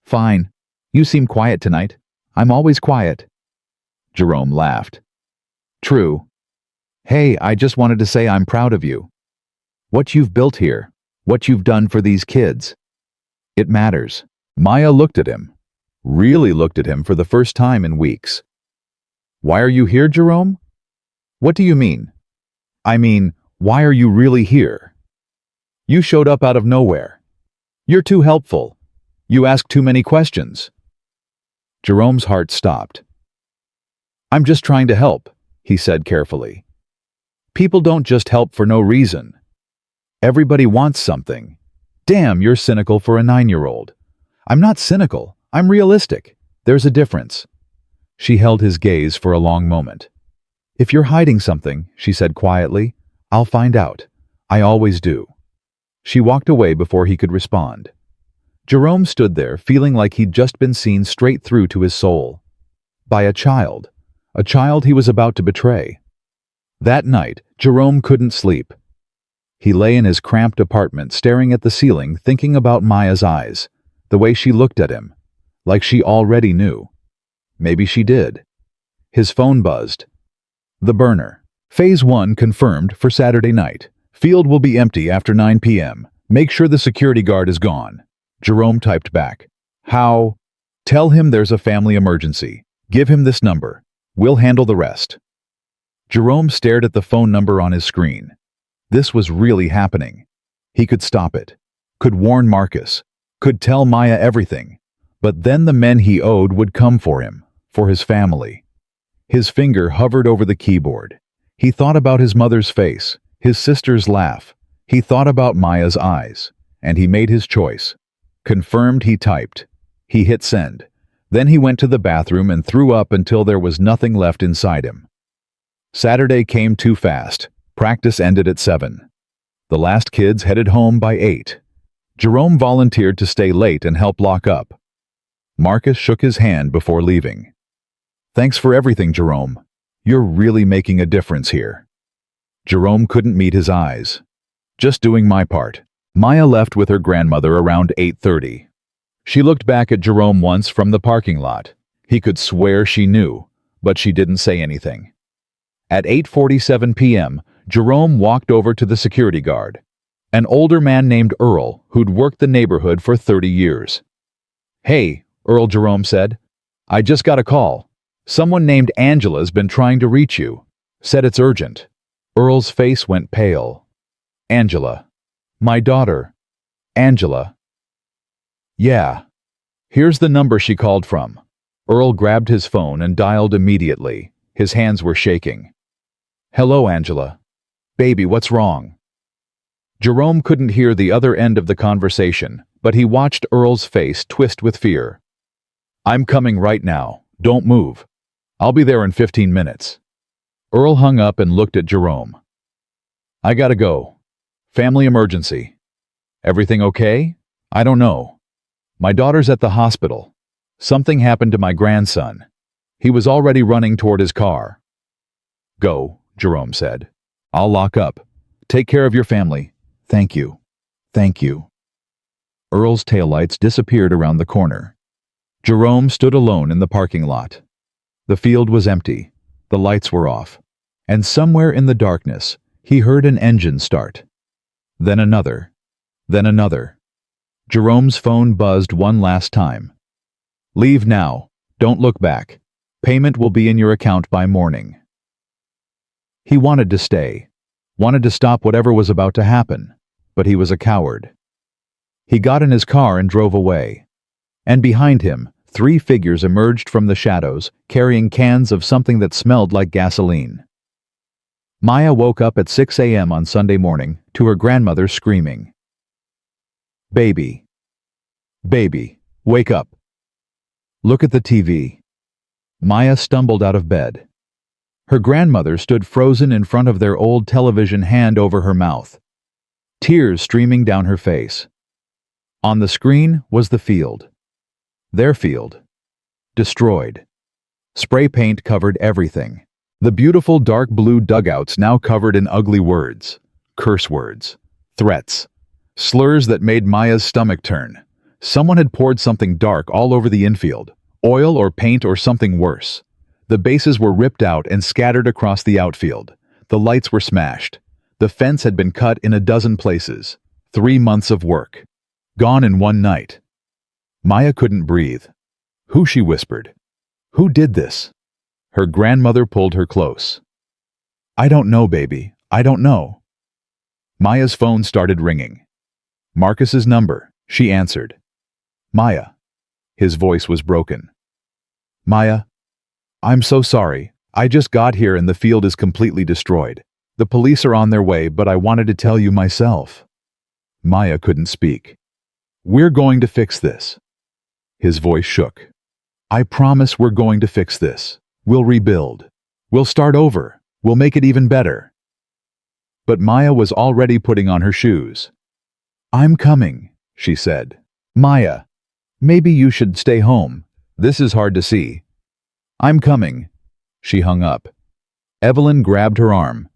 Speaker 1: "Fine. You seem quiet tonight. I'm always quiet." Jerome laughed. "True. Hey, I just wanted to say I'm proud of you. What you've built here, what you've done for these kids. It matters." Maya looked at him. Really looked at him for the first time in weeks. "Why are you here, Jerome?" "What do you mean?" "I mean, why are you really here? You showed up out of nowhere. You're too helpful. You ask too many questions." Jerome's heart stopped. "I'm just trying to help," he said carefully. "People don't just help for no reason. Everybody wants something. Damn, you're cynical for a 9-year-old. I'm not cynical. I'm realistic. There's a difference." She held his gaze for a long moment. "If you're hiding something," she said quietly, "I'll find out. I always do." She walked away before he could respond. Jerome stood there feeling like he'd just been seen straight through to his soul. By a child he was about to betray. That night, Jerome couldn't sleep. He lay in his cramped apartment staring at the ceiling, thinking about Maya's eyes, the way she looked at him, like she already knew. Maybe she did. His phone buzzed. The burner. Phase 1 confirmed for Saturday night. Field will be empty after 9 p.m. Make sure the security guard is gone. Jerome typed back. "How?" "Tell him there's a family emergency. Give him this number. We'll handle the rest." Jerome stared at the phone number on his screen. This was really happening. He could stop it. Could warn Marcus. Could tell Maya everything. But then the men he owed would come for him, for his family. His finger hovered over the keyboard. He thought about his mother's face, his sister's laugh. He thought about Maya's eyes, and he made his choice. Confirmed, he typed. He hit send. Then he went to the bathroom and threw up until there was nothing left inside him. Saturday came too fast. Practice ended at 7. The last kids headed home by 8. Jerome volunteered to stay late and help lock up. Marcus shook his hand before leaving. "Thanks for everything, Jerome. You're really making a difference here." Jerome couldn't meet his eyes. "Just doing my part." Maya left with her grandmother around 8:30. She looked back at Jerome once from the parking lot. He could swear she knew, but she didn't say anything. At 8:47 p.m., Jerome walked over to the security guard, an older man named Earl who'd worked the neighborhood for 30 years. "Hey, Earl," Jerome said. "I just got a call. Someone named Angela's been trying to reach you. Said it's urgent." Earl's face went pale. "Angela. My daughter. Angela." "Yeah. Here's the number she called from." Earl grabbed his phone and dialed immediately. His hands were shaking. "Hello, Angela. Baby, what's wrong?" Jerome couldn't hear the other end of the conversation, but he watched Earl's face twist with fear. "I'm coming right now. Don't move. I'll be there in 15 minutes. Earl hung up and looked at Jerome. "I gotta go. Family emergency. Everything okay? I don't know. My daughter's at the hospital. Something happened to my grandson." He was already running toward his car. "Go," Jerome said. "I'll lock up. Take care of your family. Thank you. Thank you." Earl's taillights disappeared around the corner. Jerome stood alone in the parking lot. The field was empty. The lights were off. And somewhere in the darkness, he heard an engine start. Then another. Then another. Jerome's phone buzzed one last time. "Leave now. Don't look back. Payment will be in your account by morning." He wanted to stay. Wanted to stop whatever was about to happen. But he was a coward. He got in his car and drove away. And behind him, 3 figures emerged from the shadows, carrying cans of something that smelled like gasoline. Maya woke up at 6 a.m. on Sunday morning to her grandmother screaming, "Baby, baby, wake up. Look at the TV." Maya stumbled out of bed. Her grandmother stood frozen in front of their old television, hand over her mouth, tears streaming down her face. On the screen was the field. Their field. Destroyed. Spray paint covered everything. The beautiful dark blue dugouts now covered in ugly words, curse words, threats, slurs that made Maya's stomach turn. Someone had poured something dark all over the infield, oil or paint or something worse. The bases were ripped out and scattered across the outfield. The lights were smashed. The fence had been cut in a dozen places. 3 months of work. Gone in one night. Maya couldn't breathe. "Who?" she whispered. "Who did this?" Her grandmother pulled her close. "I don't know, baby. I don't know." Maya's phone started ringing. Marcus's number, she answered. "Maya." His voice was broken. "Maya, I'm so sorry. I just got here and the field is completely destroyed. The police are on their way, but I wanted to tell you myself." Maya couldn't speak. "We're going to fix this." His voice shook. "I promise we're going to fix this. We'll rebuild. We'll start over. We'll make it even better." But Maya was already putting on her shoes. "I'm coming," she said. "Maya, maybe you should stay home. This is hard to see." "I'm coming." She hung up. Evelyn grabbed her arm.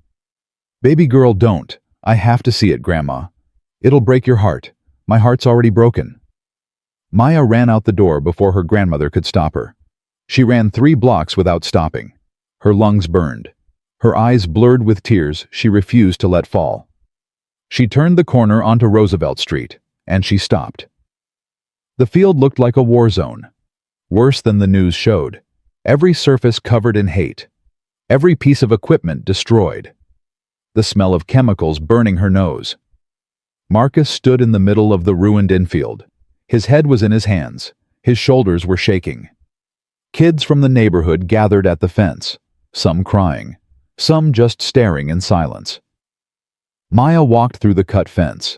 Speaker 1: "Baby girl, don't. I have to see it, Grandma. It'll break your heart. My heart's already broken." Maya ran out the door before her grandmother could stop her. She ran 3 blocks without stopping. Her lungs burned. Her eyes blurred with tears she refused to let fall. She turned the corner onto Roosevelt Street, and she stopped. The field looked like a war zone. Worse than the news showed. Every surface covered in hate. Every piece of equipment destroyed. The smell of chemicals burning her nose. Marcus stood in the middle of the ruined infield. His head was in his hands. His shoulders were shaking. Kids from the neighborhood gathered at the fence, some crying, some just staring in silence. Maya walked through the cut fence.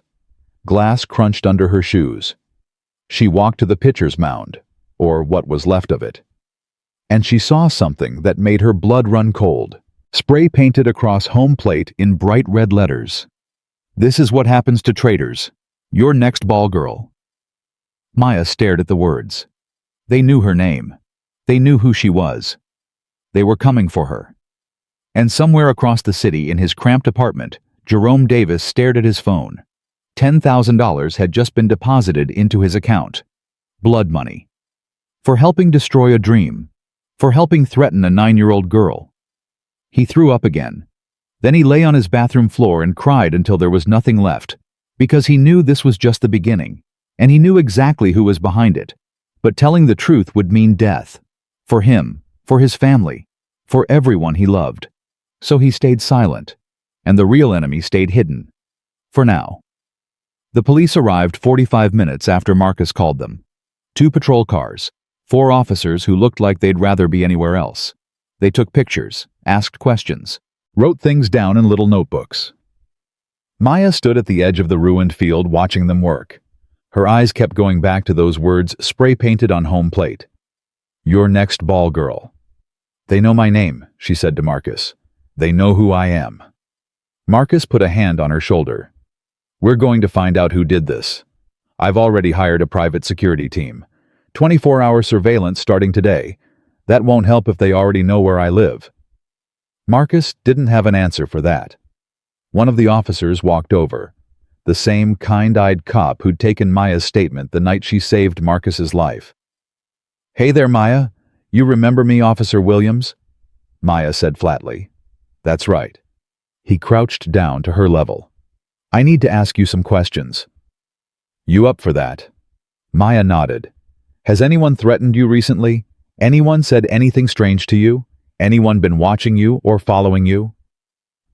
Speaker 1: Glass crunched under her shoes. She walked to the pitcher's mound, or what was left of it. And she saw something that made her blood run cold, spray painted across home plate in bright red letters. "This is what happens to traitors. Your next ball girl." Maya stared at the words. They knew her name. They knew who she was. They were coming for her. And somewhere across the city in his cramped apartment, Jerome Davis stared at his phone. $10,000 had just been deposited into his account. Blood money. For helping destroy a dream. For helping threaten a 9-year-old girl. He threw up again. Then he lay on his bathroom floor and cried until there was nothing left, because he knew this was just the beginning, and he knew exactly who was behind it. But telling the truth would mean death. For him, for his family, for everyone he loved. So he stayed silent, and the real enemy stayed hidden. For now. The police arrived 45 minutes after Marcus called them. 2 patrol cars, 4 officers who looked like they'd rather be anywhere else. They took pictures, asked questions, wrote things down in little notebooks. Maya stood at the edge of the ruined field watching them work. Her eyes kept going back to those words spray-painted on home plate. "Your next ball girl." "They know my name," she said to Marcus. "They know who I am." Marcus put a hand on her shoulder. "We're going to find out who did this. I've already hired a private security team. 24-hour surveillance starting today. That won't help if they already know where I live." Marcus didn't have an answer for that. One of the officers walked over. The same kind-eyed cop who'd taken Maya's statement the night she saved Marcus's life. "Hey there, Maya. You remember me, Officer Williams?" Maya said flatly. "That's right." He crouched down to her level. "I need to ask you some questions." "You up for that?" Maya nodded. "Has anyone threatened you recently? Anyone said anything strange to you? Anyone been watching you or following you?"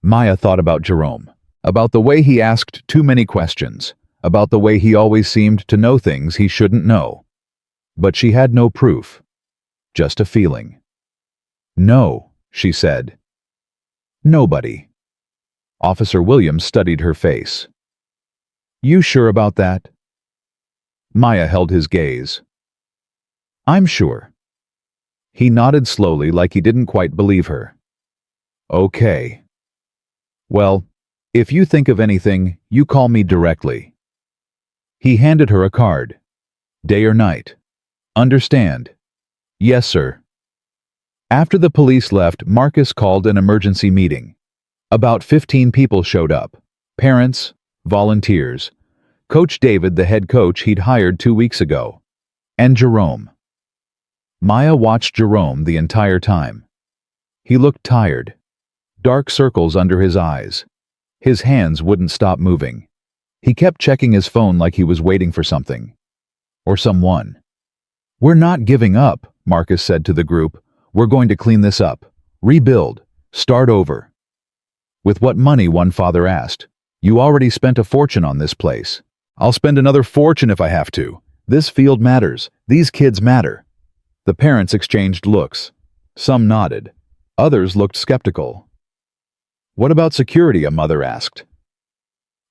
Speaker 1: Maya thought about Jerome, about the way he asked too many questions, about the way he always seemed to know things he shouldn't know. But she had no proof, just a feeling. "No," she said. "Nobody." Officer Williams studied her face. You sure about that? Maya held his gaze. I'm sure. He nodded slowly like he didn't quite believe her. Okay. Well, if you think of anything, you call me directly. He handed her a card. Day or night? Understand? Yes, sir. After the police left, Marcus called an emergency meeting. About 15 people showed up. Parents, volunteers, Coach David, the head coach he'd hired 2 weeks ago, and Jerome. Maya watched Jerome the entire time. He looked tired. Dark circles under his eyes. His hands wouldn't stop moving. He kept checking his phone like he was waiting for something. Or someone. We're not giving up, Marcus said to the group. We're going to clean this up. Rebuild. Start over. With what money, one father asked. You already spent a fortune on this place. I'll spend another fortune if I have to. This field matters. These kids matter. The parents exchanged looks. Some nodded. Others looked skeptical. What about security? A mother asked.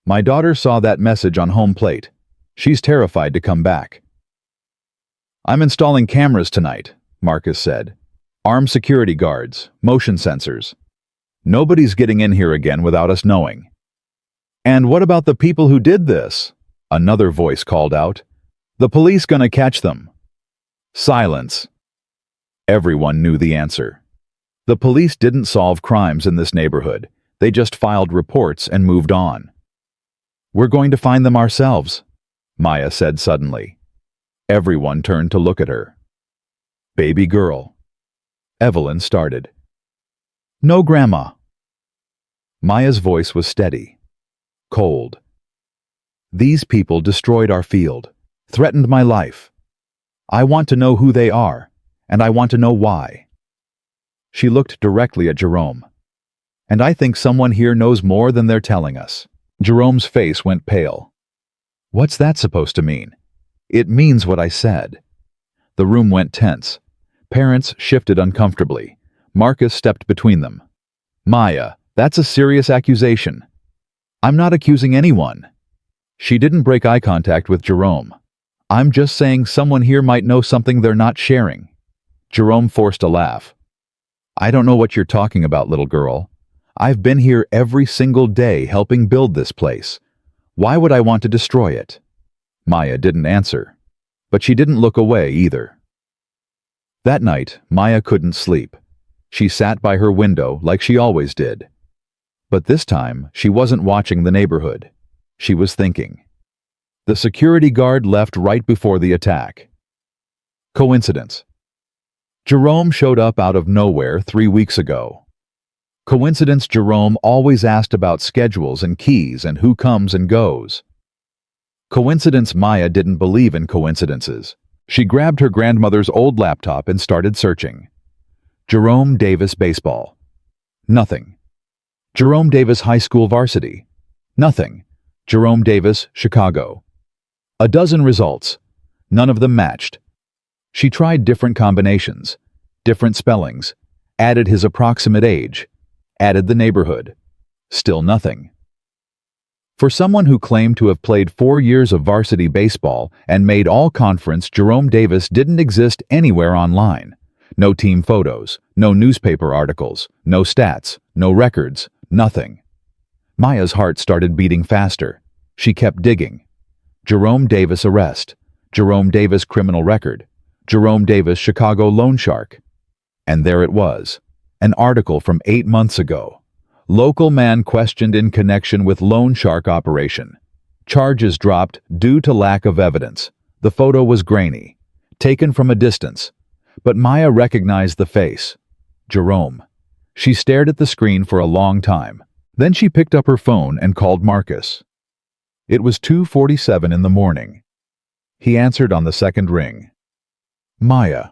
Speaker 1: My daughter saw that message on home plate. She's terrified to come back. I'm installing cameras tonight, Marcus said. Armed security guards, motion sensors. Nobody's getting in here again without us knowing. And what about the people who did this? Another voice called out. The police gonna catch them. Silence. Everyone knew the answer. The police didn't solve crimes in this neighborhood. They just filed reports and moved on. We're going to find them ourselves, Maya said suddenly. Everyone turned to look at her. Baby girl. Evelyn started. No, Grandma. Maya's voice was steady, cold. These people destroyed our field, threatened my life. I want to know who they are, and I want to know why. She looked directly at Jerome. And I think someone here knows more than they're telling us. Jerome's face went pale. What's that supposed to mean? It means what I said. The room went tense. Parents shifted uncomfortably. Marcus stepped between them. Maya, that's a serious accusation. I'm not accusing anyone. She didn't break eye contact with Jerome. I'm just saying someone here might know something they're not sharing. Jerome forced a laugh. I don't know what you're talking about, little girl. I've been here every single day helping build this place. Why would I want to destroy it? Maya didn't answer, but she didn't look away either. That night, Maya couldn't sleep. She sat by her window like she always did. But this time, she wasn't watching the neighborhood. She was thinking. The security guard left right before the attack. Coincidence. Jerome showed up out of nowhere 3 weeks ago. Coincidence. Jerome always asked about schedules and keys and who comes and goes. Coincidence. Maya didn't believe in coincidences. She grabbed her grandmother's old laptop and started searching. Jerome Davis baseball. Nothing. Jerome Davis high school varsity. Nothing. Jerome Davis, Chicago. A dozen results. None of them matched. She tried different combinations, different spellings, added his approximate age, added the neighborhood. Still nothing. For someone who claimed to have played 4 years of varsity baseball and made all-conference, Jerome Davis didn't exist anywhere online. No team photos, no newspaper articles, no stats, no records, nothing. Maya's heart started beating faster. She kept digging. Jerome Davis arrest. Jerome Davis criminal record. Jerome Davis Chicago loan shark. And there it was. An article from 8 months ago. Local man questioned in connection with loan shark operation. Charges dropped due to lack of evidence. The photo was grainy, taken from a distance. But Maya recognized the face. Jerome. She stared at the screen for a long time. Then she picked up her phone and called Marcus. It was 2:47 in the morning. He answered on the second ring. Maya.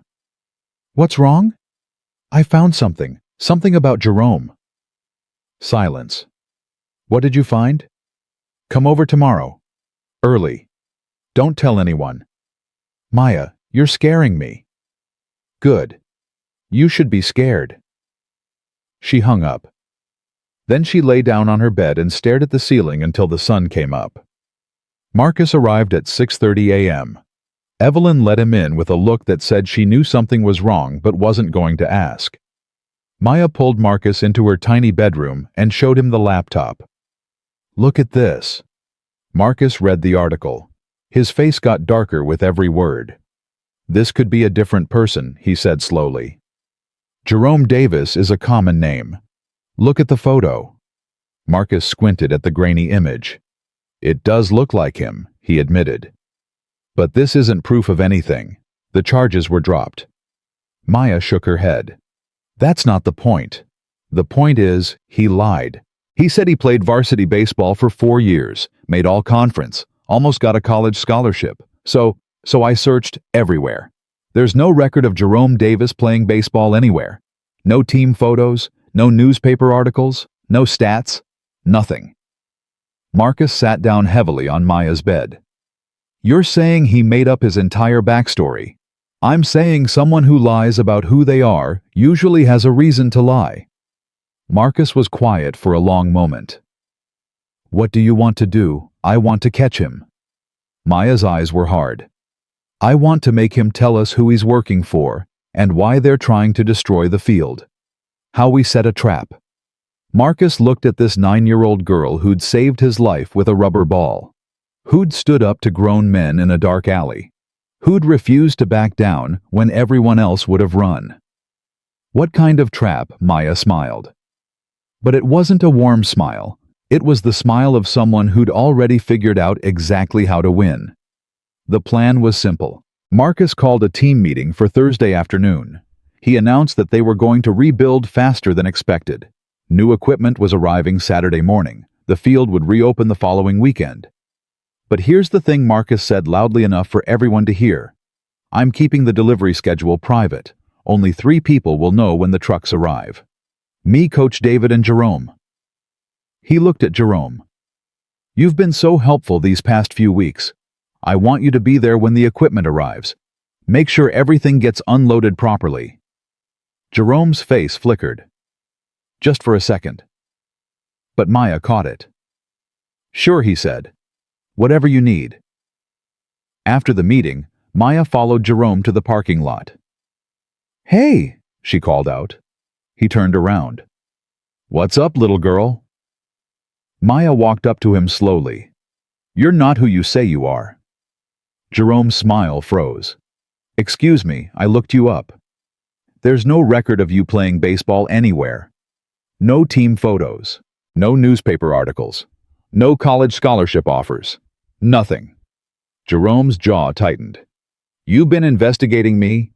Speaker 1: What's wrong? I found something. Something about Jerome. Silence. What did you find? Come over tomorrow. Early. Don't tell anyone. Maya, you're scaring me. Good. You should be scared. She hung up. Then she lay down on her bed and stared at the ceiling until the sun came up. Marcus arrived at 6:30 a.m. Evelyn let him in with a look that said she knew something was wrong but wasn't going to ask. Maya pulled Marcus into her tiny bedroom and showed him the laptop. "Look at this." Marcus read the article. His face got darker with every word. "This could be a different person," he said slowly. "Jerome Davis is a common name. Look at the photo." Marcus squinted at the grainy image. "It does look like him," he admitted. "But this isn't proof of anything. The charges were dropped." Maya shook her head. "That's not the point. The point is, he lied. He said he played varsity baseball for 4 years, made all-conference, almost got a college scholarship. So I searched everywhere. There's no record of Jerome Davis playing baseball anywhere. No team photos, no newspaper articles, no stats, nothing." Marcus sat down heavily on Maya's bed. "You're saying he made up his entire backstory. I'm saying someone who lies about who they are usually has a reason to lie." Marcus was quiet for a long moment. "What do you want to do?" "I want to catch him." Maya's eyes were hard. "I want to make him tell us who he's working for and why they're trying to destroy the field. How we set a trap." Marcus looked at this 9-year-old girl who'd saved his life with a rubber ball. Who'd stood up to grown men in a dark alley. Who'd refused to back down when everyone else would have run. "What kind of trap?" Maya smiled. But it wasn't a warm smile. It was the smile of someone who'd already figured out exactly how to win. The plan was simple. Marcus called a team meeting for Thursday afternoon. He announced that they were going to rebuild faster than expected. New equipment was arriving Saturday morning. The field would reopen the following weekend. But here's the thing Marcus said loudly enough for everyone to hear. "I'm keeping the delivery schedule private. Only 3 people will know when the trucks arrive. Me, Coach David, and Jerome." He looked at Jerome. "You've been so helpful these past few weeks. I want you to be there when the equipment arrives. Make sure everything gets unloaded properly." Jerome's face flickered. Just for a second. But Maya caught it. "Sure," he said. "Whatever you need." After the meeting, Maya followed Jerome to the parking lot. "Hey," she called out. He turned around. "What's up, little girl?" Maya walked up to him slowly. "You're not who you say you are." Jerome's smile froze. "Excuse me, I looked you up. There's no record of you playing baseball anywhere. No team photos. No newspaper articles. No college scholarship offers. Nothing." Jerome's jaw tightened. "You've been investigating me?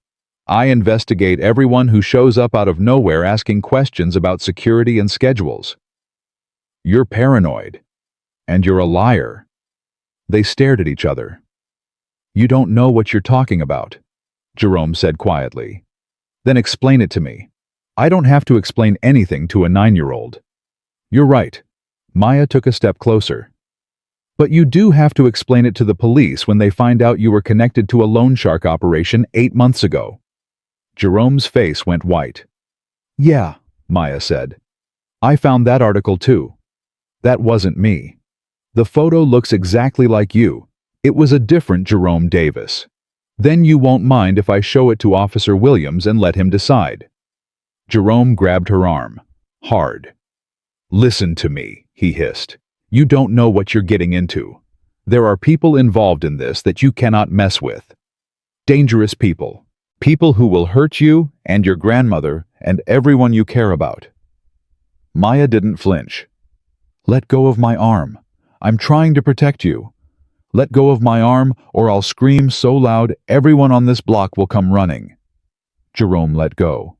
Speaker 1: I investigate everyone who shows up out of nowhere asking questions about security and schedules. You're paranoid. And you're a liar." They stared at each other. "You don't know what you're talking about," Jerome said quietly. "Then explain it to me. I don't have to explain anything to a 9-year-old. "You're right." Maya took a step closer. "But you do have to explain it to the police when they find out you were connected to a loan shark operation 8 months ago." Jerome's face went white. "Yeah," Maya said. "I found that article too. That wasn't me. The photo looks exactly like you. It was a different Jerome Davis. Then you won't mind if I show it to Officer Williams and let him decide." Jerome grabbed her arm. Hard. "Listen to me," he hissed. "You don't know what you're getting into. There are people involved in this that you cannot mess with. Dangerous people. People who will hurt you and your grandmother and everyone you care about." Maya didn't flinch. "Let go of my arm. I'm trying to protect you. Let go of my arm or I'll scream so loud everyone on this block will come running." Jerome let go.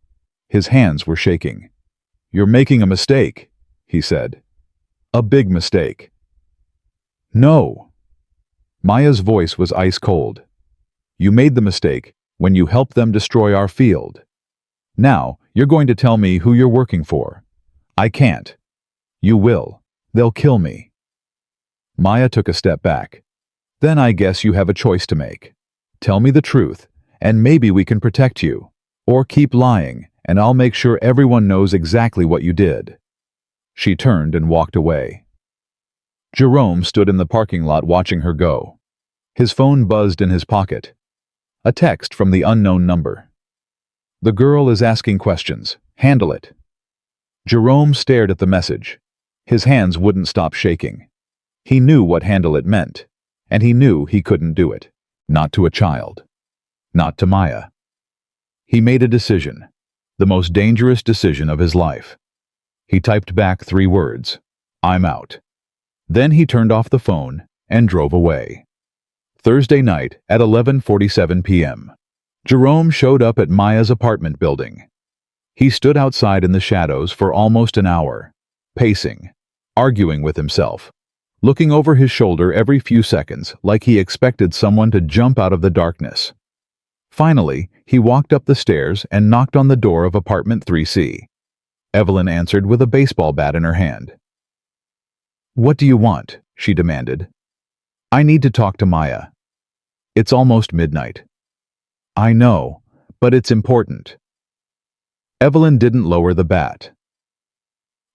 Speaker 1: His hands were shaking. "You're making a mistake," he said. "A big mistake." "No." Maya's voice was ice cold. "You made the mistake when you helped them destroy our field. Now, you're going to tell me who you're working for." "I can't." "You will. They'll kill me." Maya took a step back. "Then I guess you have a choice to make. Tell me the truth, and maybe we can protect you. Or keep lying, and I'll make sure everyone knows exactly what you did." She turned and walked away. Jerome stood in the parking lot watching her go. His phone buzzed in his pocket. A text from the unknown number. "The girl is asking questions. Handle it." Jerome stared at the message. His hands wouldn't stop shaking. He knew what handle it meant, and he knew he couldn't do it. Not to a child. Not to Maya. He made a decision, the most dangerous decision of his life. He typed back 3 words, "I'm out." Then he turned off the phone and drove away. Thursday night at 11:47 p.m. Jerome showed up at Maya's apartment building. He stood outside in the shadows for almost an hour, pacing, arguing with himself, looking over his shoulder every few seconds like he expected someone to jump out of the darkness. Finally, he walked up the stairs and knocked on the door of apartment 3C. Evelyn answered with a baseball bat in her hand. "What do you want?" she demanded. "I need to talk to Maya. It's almost midnight." "I know, but it's important." Evelyn didn't lower the bat.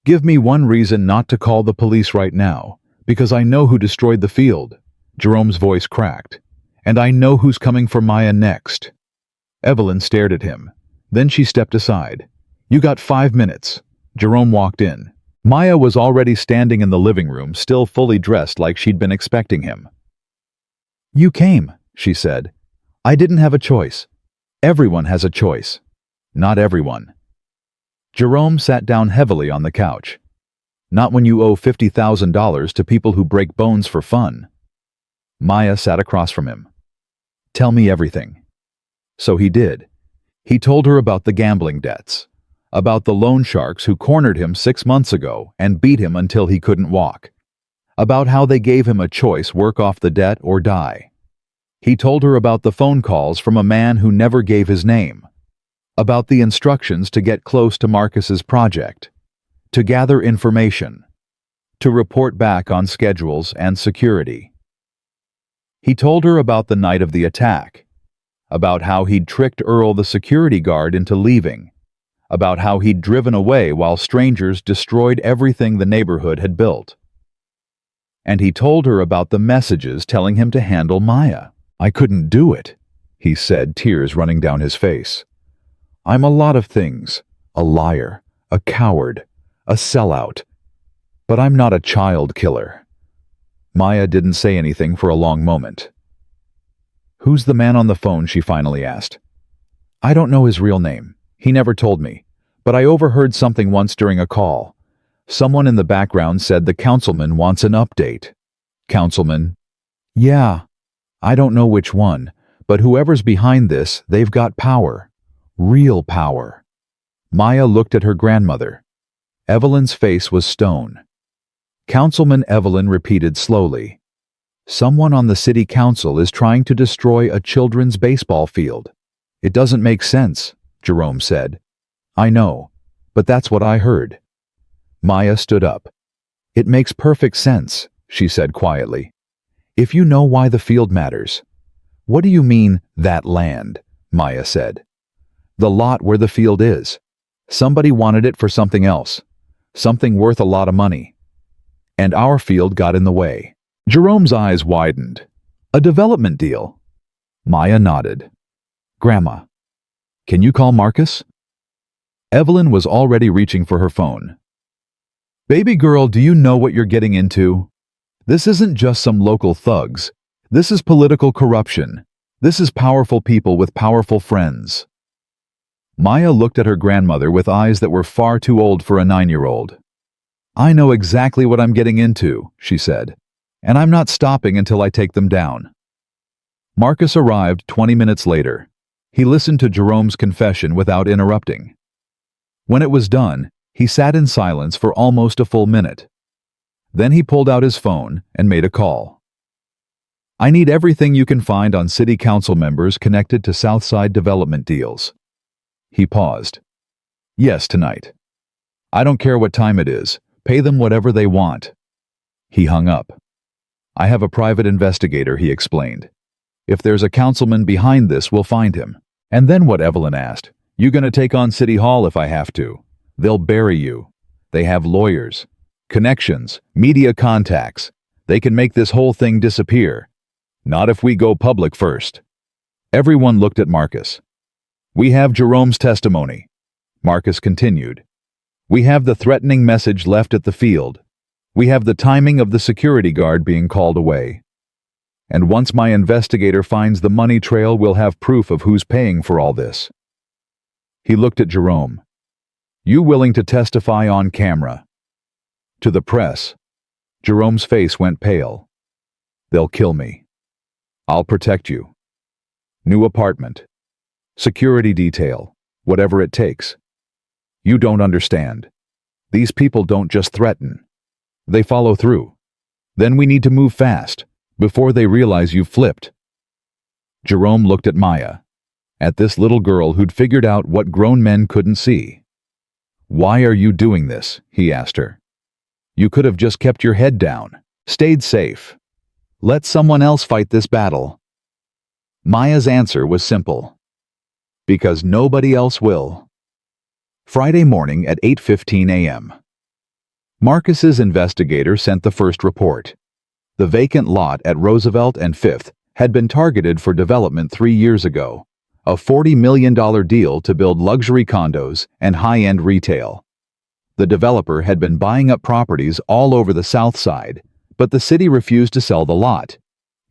Speaker 1: "Give me one reason not to call the police right now, because I know who destroyed the field." Jerome's voice cracked. "And I know who's coming for Maya next." Evelyn stared at him. Then she stepped aside. "You got 5 minutes." Jerome walked in. Maya was already standing in the living room, still fully dressed like she'd been expecting him. "You came," she said. "I didn't have a choice. Everyone has a choice." "Not everyone." Jerome sat down heavily on the couch. "Not when you owe $50,000 to people who break bones for fun." Maya sat across from him. "Tell me everything." So he did. He told her about the gambling debts, about the loan sharks who cornered him 6 months ago and beat him until he couldn't walk, about how they gave him a choice: work off the debt or die. He told her about the phone calls from a man who never gave his name, about the instructions to get close to Marcus's project, to gather information, to report back on schedules and security. He told her about the night of the attack, about how he'd tricked Earl the security guard into leaving, about how he'd driven away while strangers destroyed everything the neighborhood had built. And he told her about the messages telling him to handle Maya. "I couldn't do it," he said, tears running down his face. "I'm a lot of things: a liar, a coward, a sellout. But I'm not a child killer." Maya didn't say anything for a long moment. "Who's the man on the phone?" she finally asked. "I don't know his real name. He never told me. But I overheard something once during a call. Someone in the background said the councilman wants an update." "Councilman?" "Yeah. I don't know which one, but whoever's behind this, they've got power. Real power." Maya looked at her grandmother. Evelyn's face was stone. Councilman Evelyn repeated slowly. "Someone on the city council is trying to destroy a children's baseball field." "It doesn't make sense," Jerome said. "I know, but that's what I heard." Maya stood up. "It makes perfect sense," she said quietly. "If you know why the field matters." "What do you mean, that land?" Maya said. "The lot where the field is. Somebody wanted it for something else, something worth a lot of money. And our field got in the way." Jerome's eyes widened. "A development deal?" Maya nodded. "Grandma, can you call Marcus?" Evelyn was already reaching for her phone. "Baby girl, do you know what you're getting into? This isn't just some local thugs. This is political corruption. This is powerful people with powerful friends." Maya looked at her grandmother with eyes that were far too old for a 9-year-old. "I know exactly what I'm getting into," she said, "and I'm not stopping until I take them down." Marcus arrived 20 minutes later. He listened to Jerome's confession without interrupting. When it was done, he sat in silence for almost a full minute. Then he pulled out his phone and made a call. "I need everything you can find on city council members connected to Southside development deals." He paused. "Yes, tonight. I don't care what time it is. Pay them whatever they want." He hung up. "I have a private investigator," he explained. "If there's a councilman behind this, we'll find him." "And then what?" Evelyn asked. "You gonna take on City Hall if I have to? They'll bury you. They have lawyers. Connections, media contacts. They can make this whole thing disappear. Not if we go public first. Everyone looked at Marcus. We have Jerome's testimony. Marcus continued. We have the threatening message left at the field. We have the timing of the security guard being called away. And once my investigator finds the money trail, we'll have proof of who's paying for all this. He looked at Jerome. You willing to testify on camera? To the press. Jerome's face went pale. They'll kill me. I'll protect you. New apartment. Security detail. Whatever it takes. You don't understand. These people don't just threaten. They follow through. Then we need to move fast, before they realize you've flipped. Jerome looked at Maya, at this little girl who'd figured out what grown men couldn't see. Why are you doing this? He asked her. You could have just kept your head down, stayed safe. Let someone else fight this battle. Maya's answer was simple. Because nobody else will. Friday morning at 8:15 a.m. Marcus's investigator sent the first report. The vacant lot at Roosevelt and 5th had been targeted for development 3 years ago, a $40 million deal to build luxury condos and high-end retail. The developer had been buying up properties all over the South Side, but the city refused to sell the lot.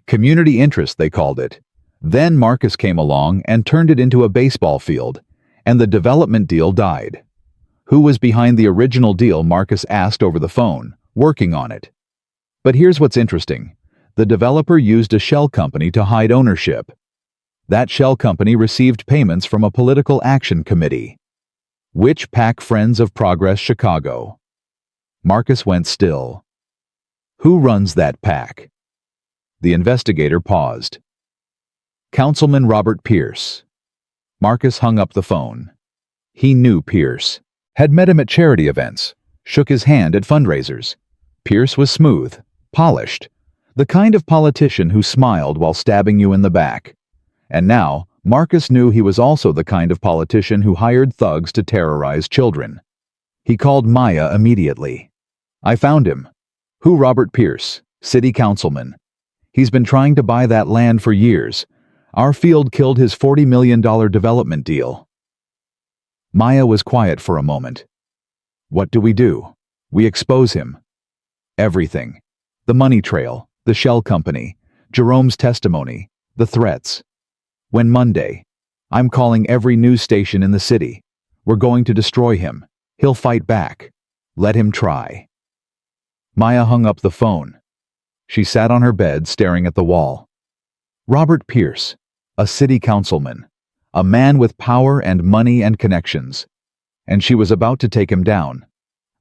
Speaker 1: Community interest, they called it. Then Marcus came along and turned it into a baseball field, and the development deal died. Who was behind the original deal? Marcus asked over the phone, working on it. But here's what's interesting. The developer used a shell company to hide ownership. That shell company received payments from a political action committee. Which PAC? Friends of Progress Chicago. Marcus went still. Who runs that PAC? The investigator paused. Councilman Robert Pierce. Marcus hung up the phone. He knew Pierce. Had met him at charity events. Shook his hand at fundraisers. Pierce was smooth, polished. The kind of politician who smiled while stabbing you in the back. And now, Marcus knew he was also the kind of politician who hired thugs to terrorize children. He called Maya immediately. I found him. Who? Robert Pierce, city councilman. He's been trying to buy that land for years. Our field killed his $40 million development deal. Maya was quiet for a moment. What do? We expose him. Everything. The money trail, the shell company, Jerome's testimony, the threats. When Monday, I'm calling every news station in the city. We're going to destroy him. He'll fight back. Let him try. Maya hung up the phone. She sat on her bed staring at the wall. Robert Pierce, a city councilman, a man with power and money and connections. And she was about to take him down.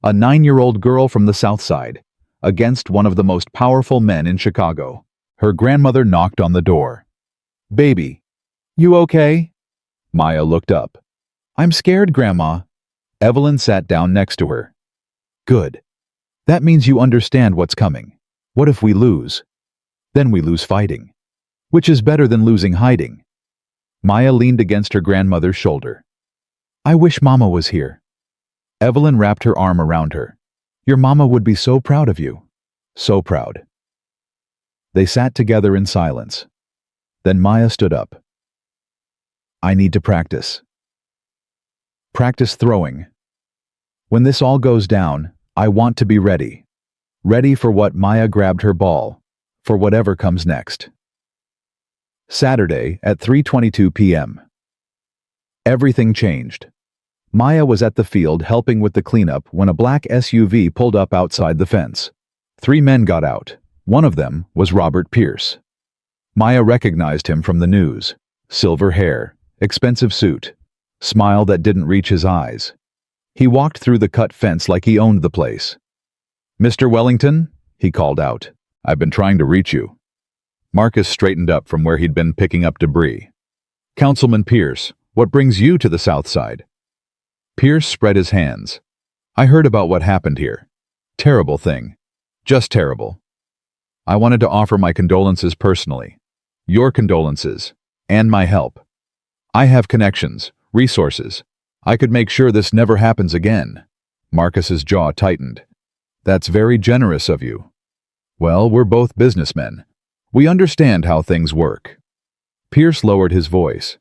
Speaker 1: A 9-year-old girl from the South Side, against one of the most powerful men in Chicago. Her grandmother knocked on the door. Baby, you okay? Maya looked up. I'm scared, Grandma. Evelyn sat down next to her. Good. That means you understand what's coming. What if we lose? Then we lose fighting. Which is better than losing hiding. Maya leaned against her grandmother's shoulder. I wish Mama was here. Evelyn wrapped her arm around her. Your Mama would be so proud of you. So proud. They sat together in silence. Then Maya stood up. I need to practice. Practice throwing. When this all goes down, I want to be ready. Ready for what? Maya grabbed her ball. For whatever comes next. Saturday at 3:22 p.m. Everything changed. Maya was at the field helping with the cleanup when a black SUV pulled up outside the fence. 3 men got out. One of them was Robert Pierce. Maya recognized him from the news. Silver hair, expensive suit, smile that didn't reach his eyes. He walked through the cut fence like he owned the place. Mr. Wellington, he called out. I've been trying to reach you. Marcus straightened up from where he'd been picking up debris. Councilman Pierce, what brings you to the South Side? Pierce spread his hands. I heard about what happened here. Terrible thing. Just terrible. I wanted to offer my condolences personally. Your condolences. And my help. I have connections, resources. I could make sure this never happens again. Marcus's jaw tightened. That's very generous of you. Well, we're both businessmen. We understand how things work. Pierce lowered his voice.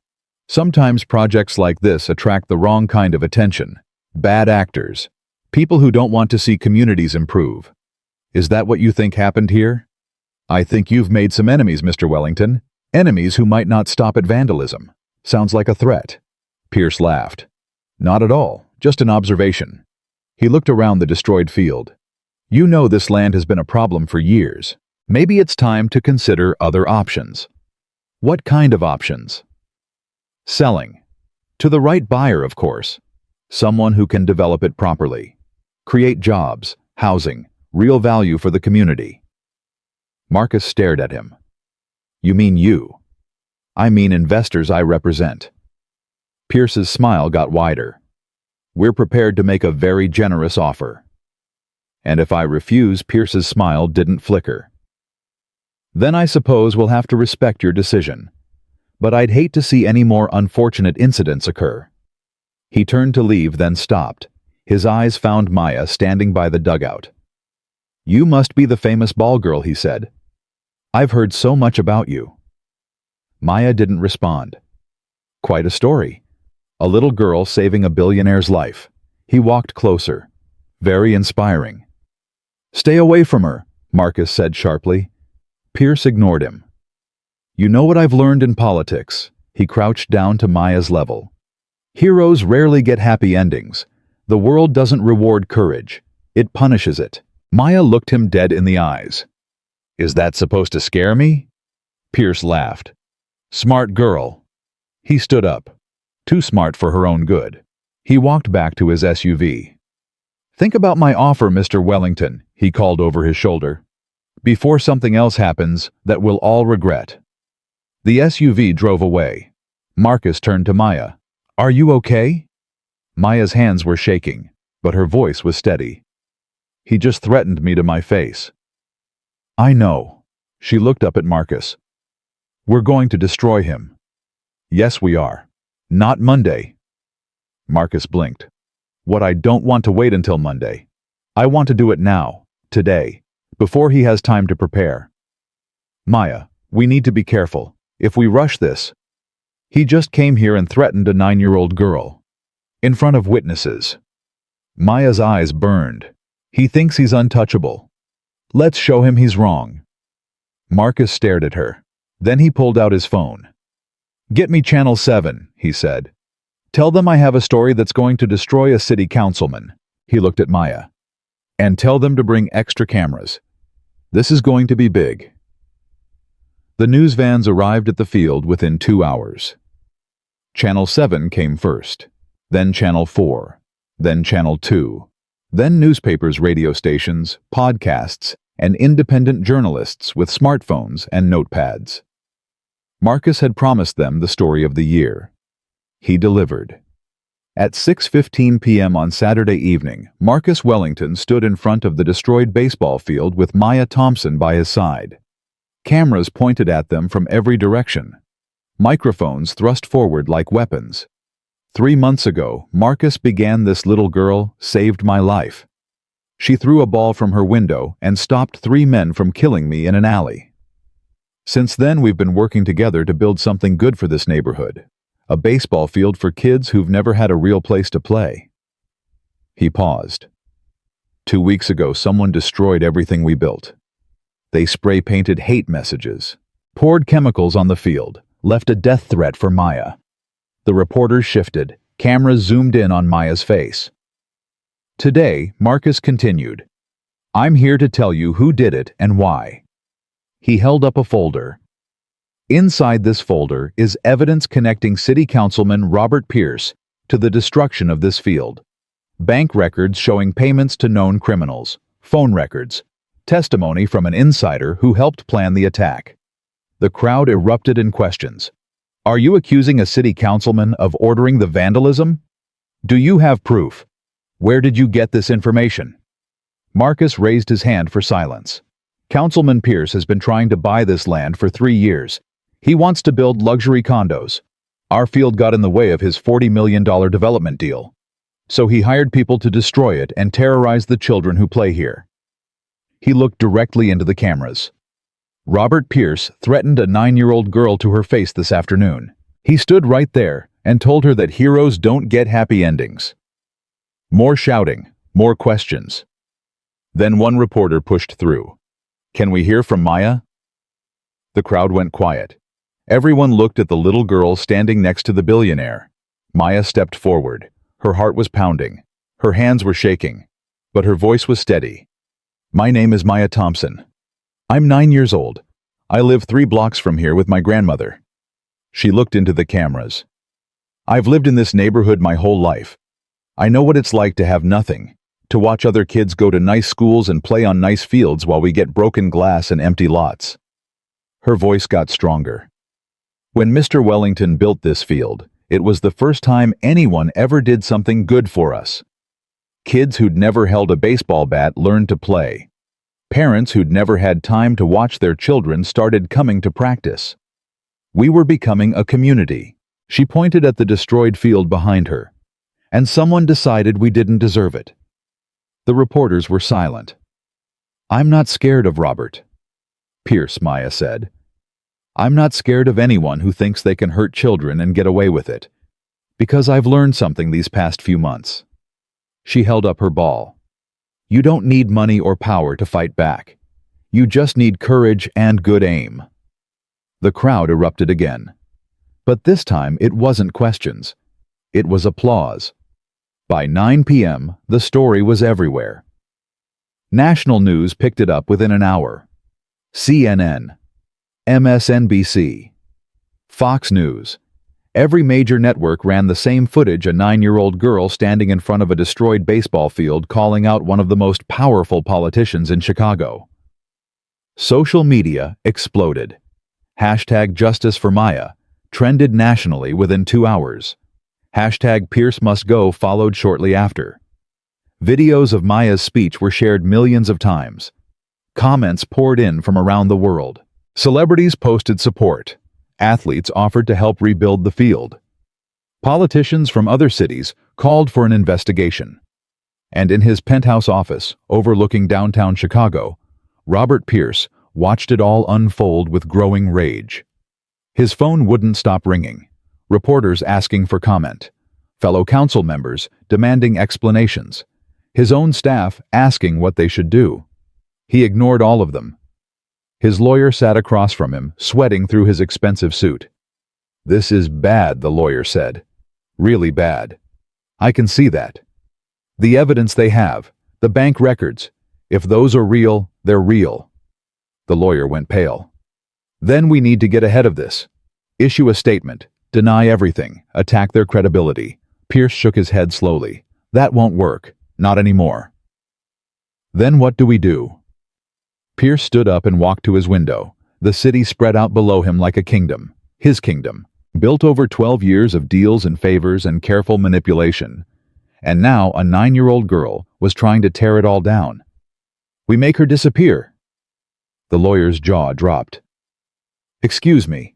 Speaker 1: Sometimes projects like this attract the wrong kind of attention. Bad actors. People who don't want to see communities improve. Is that what you think happened here? I think you've made some enemies, Mr. Wellington. Enemies who might not stop at vandalism. Sounds like a threat. Pierce laughed. Not at all, just an observation. He looked around the destroyed field. You know this land has been a problem for years. Maybe it's time to consider other options. What kind of options? Selling. To the right buyer, of course. Someone who can develop it properly. Create jobs, housing, real value for the community. Marcus stared at him. You mean you? I mean investors I represent. Pierce's smile got wider. We're prepared to make a very generous offer. And if I refuse, Pierce's smile didn't flicker. Then I suppose we'll have to respect your decision. But I'd hate to see any more unfortunate incidents occur. He turned to leave, then stopped. His eyes found Maya standing by the dugout. You must be the famous ball girl, he said. I've heard so much about you. Maya didn't respond. Quite a story. A little girl saving a billionaire's life. He walked closer. Very inspiring. Stay away from her, Marcus said sharply. Pierce ignored him. You know what I've learned in politics? He crouched down to Maya's level. Heroes rarely get happy endings. The world doesn't reward courage. It punishes it. Maya looked him dead in the eyes. Is that supposed to scare me? Pierce laughed. Smart girl. He stood up. Too smart for her own good. He walked back to his SUV. Think about my offer, Mr. Wellington, he called over his shoulder. Before something else happens that we'll all regret. The SUV drove away. Marcus turned to Maya. Are you okay? Maya's hands were shaking, but her voice was steady. He just threatened me to my face. I know. She looked up at Marcus. We're going to destroy him. Yes, we are. Not Monday. Marcus blinked. What I don't want to wait until Monday. I want to do it now, today, before he has time to prepare. Maya, we need to be careful. If we rush this. He just came here and threatened a 9-year-old girl. In front of witnesses. Maya's eyes burned. He thinks he's untouchable. Let's show him he's wrong. Marcus stared at her. Then he pulled out his phone. Get me Channel 7, he said. Tell them I have a story that's going to destroy a city councilman. He looked at Maya. And tell them to bring extra cameras. This is going to be big. The news vans arrived at the field within 2 hours. Channel 7 came first, then Channel 4, then Channel 2, then newspapers, radio stations, podcasts, and independent journalists with smartphones and notepads. Marcus had promised them the story of the year. He delivered. At 6:15 p.m. on Saturday evening, Marcus Wellington stood in front of the destroyed baseball field with Maya Thompson by his side. Cameras pointed at them from every direction. Microphones thrust forward like weapons. 3 months ago, Marcus began This little girl saved my life. She threw a ball from her window and stopped 3 men from killing me in an alley. Since then, we've been working together to build something good for this neighborhood. A baseball field for kids who've never had a real place to play. He paused. 2 weeks ago, someone destroyed everything we built. They spray-painted hate messages, poured chemicals on the field, left a death threat for Maya. The reporters shifted. Cameras zoomed in on Maya's face. Today, Marcus continued. I'm here to tell you who did it and why. He held up a folder. Inside this folder is evidence connecting City Councilman Robert Pierce to the destruction of this field. Bank records showing payments to known criminals, phone records, testimony from an insider who helped plan the attack. The crowd erupted in questions. Are you accusing a city councilman of ordering the vandalism? Do you have proof? Where did you get this information? Marcus raised his hand for silence. Councilman Pierce has been trying to buy this land for 3 years. He wants to build luxury condos. Our field got in the way of his $40 million development deal. So he hired people to destroy it and terrorize the children who play here. He looked directly into the cameras. Robert Pierce threatened a 9-year-old girl to her face this afternoon. He stood right there and told her that heroes don't get happy endings. More shouting, more questions. Then one reporter pushed through. "Can we hear from Maya?" The crowd went quiet. Everyone looked at the little girl standing next to the billionaire. Maya stepped forward. Her heart was pounding. Her hands were shaking. But her voice was steady. "My name is Maya Thompson. I'm 9 years old. I live 3 blocks from here with my grandmother." She looked into the cameras. "I've lived in this neighborhood my whole life. I know what it's like to have nothing, to watch other kids go to nice schools and play on nice fields while we get broken glass and empty lots." Her voice got stronger. "When Mr. Wellington built this field, it was the first time anyone ever did something good for us. Kids who'd never held a baseball bat learned to play. Parents who'd never had time to watch their children started coming to practice. We were becoming a community." She pointed at the destroyed field behind her. "And someone decided we didn't deserve it." The reporters were silent. "I'm not scared of Robert Pierce," Maya said. "I'm not scared of anyone who thinks they can hurt children and get away with it. Because I've learned something these past few months." She held up her ball. "You don't need money or power to fight back. You just need courage and good aim." The crowd erupted again. But this time it wasn't questions. It was applause. By 9 p.m., the story was everywhere. National news picked it up within an hour. CNN, MSNBC, Fox News. Every major network ran the same footage: a 9-year-old girl standing in front of a destroyed baseball field calling out one of the most powerful politicians in Chicago. Social media exploded. Hashtag Justice for Maya trended nationally within 2 hours. Hashtag Pierce Must Go followed shortly after. Videos of Maya's speech were shared millions of times. Comments poured in from around the world. Celebrities posted support. Athletes offered to help rebuild the field. Politicians from other cities called for an investigation. And in his penthouse office, overlooking downtown Chicago, Robert Pierce watched it all unfold with growing rage. His phone wouldn't stop ringing. Reporters asking for comment. Fellow council members demanding explanations. His own staff asking what they should do. He ignored all of them. His lawyer sat across from him, sweating through his expensive suit. "This is bad," the lawyer said. "Really bad. I can see that. The evidence they have, the bank records, if those are real, they're real." The lawyer went pale. "Then we need to get ahead of this. Issue a statement, deny everything, attack their credibility." Pierce shook his head slowly. "That won't work. Not anymore." "Then what do we do?" Pierce stood up and walked to his window. The city spread out below him like a kingdom. His kingdom, built over 12 years of deals and favors and careful manipulation. And now a 9-year-old girl was trying to tear it all down. "We make her disappear." The lawyer's jaw dropped. "Excuse me.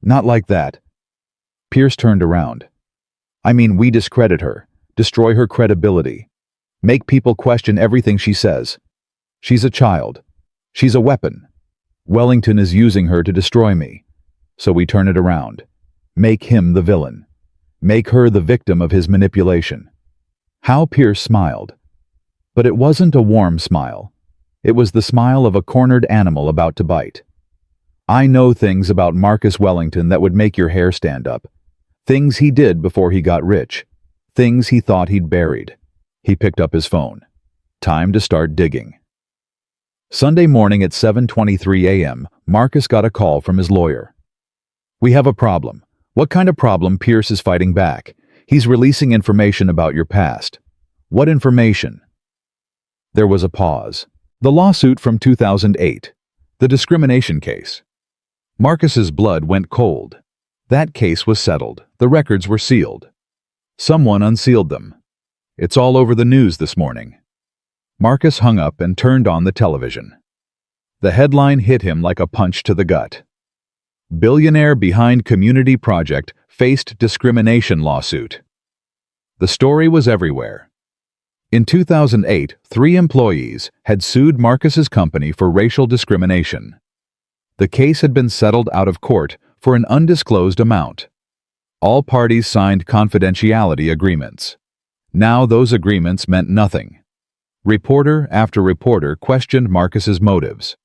Speaker 1: Not like that." Pierce turned around. "I mean, we discredit her, destroy her credibility, make people question everything she says. She's a child. She's a weapon. Wellington is using her to destroy me. So we turn it around. Make him the villain. Make her the victim of his manipulation." How Pierce smiled. But it wasn't a warm smile. It was the smile of a cornered animal about to bite. "I know things about Marcus Wellington that would make your hair stand up. Things he did before he got rich. Things he thought he'd buried." He picked up his phone. Time to start digging. Sunday morning at 7:23 a.m., Marcus got a call from his lawyer. "We have a problem." "What kind of problem?" Pierce is fighting back. "He's releasing information about your past." "What information?" There was a pause. "The lawsuit from 2008. The discrimination case." Marcus's blood went cold. That case was settled. The records were sealed. Someone unsealed them. "It's all over the news this morning." Marcus hung up and turned on the television. The headline hit him like a punch to the gut. "Billionaire behind community project faced discrimination lawsuit." The story was everywhere. In 2008, 3 employees had sued Marcus's company for racial discrimination. The case had been settled out of court for an undisclosed amount. All parties signed confidentiality agreements. Now those agreements meant nothing. Reporter after reporter questioned Marcus's motives.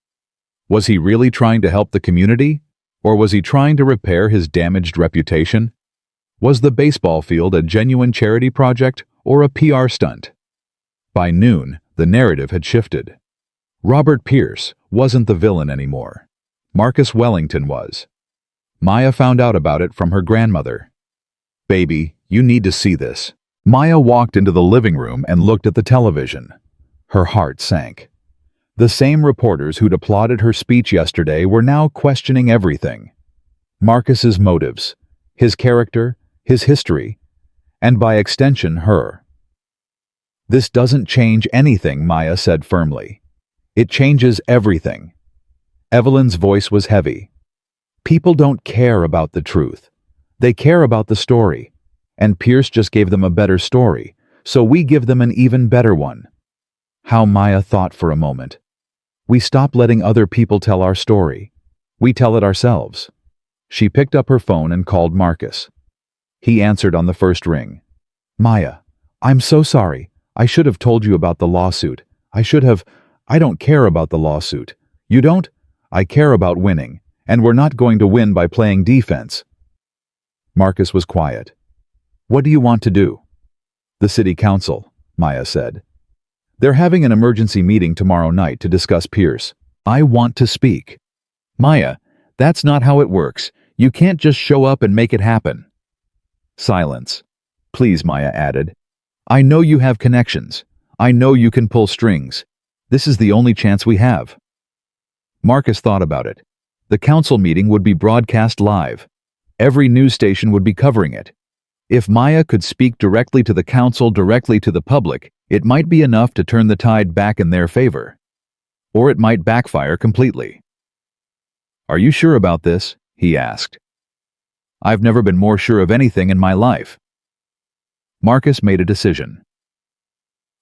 Speaker 1: Was he really trying to help the community, or was he trying to repair his damaged reputation? Was the baseball field a genuine charity project or a PR stunt? By noon, the narrative had shifted. Robert Pierce wasn't the villain anymore. Marcus Wellington was. Maya found out about it from her grandmother. "Baby, you need to see this." Maya walked into the living room and looked at the television. Her heart sank. The same reporters who'd applauded her speech yesterday were now questioning everything. Marcus's motives, his character, his history, and by extension, her. "This doesn't change anything," Maya said firmly. "It changes everything." Evelyn's voice was heavy. "People don't care about the truth. They care about the story. And Pierce just gave them a better story, so we give them an even better one." How Maya thought for a moment. We stop letting other people tell our story. We tell it ourselves. She picked up her phone and called Marcus. He answered on the first ring. "Maya, I'm so sorry. I should have told you about the lawsuit. I don't care about the lawsuit. You don't? I care about winning, and we're not going to win by playing defense." Marcus was quiet. "What do you want to do?" "The city council," Maya said. "They're having an emergency meeting tomorrow night to discuss Pierce. I want to speak." "Maya, that's not how it works. You can't just show up and make it happen." Silence. "Please," Maya added. "I know you have connections. I know you can pull strings. This is the only chance we have." Marcus thought about it. The council meeting would be broadcast live. Every news station would be covering it. If Maya could speak directly to the council, directly to the public, it might be enough to turn the tide back in their favor. Or it might backfire completely. "Are you sure about this?" he asked. "I've never been more sure of anything in my life." Marcus made a decision.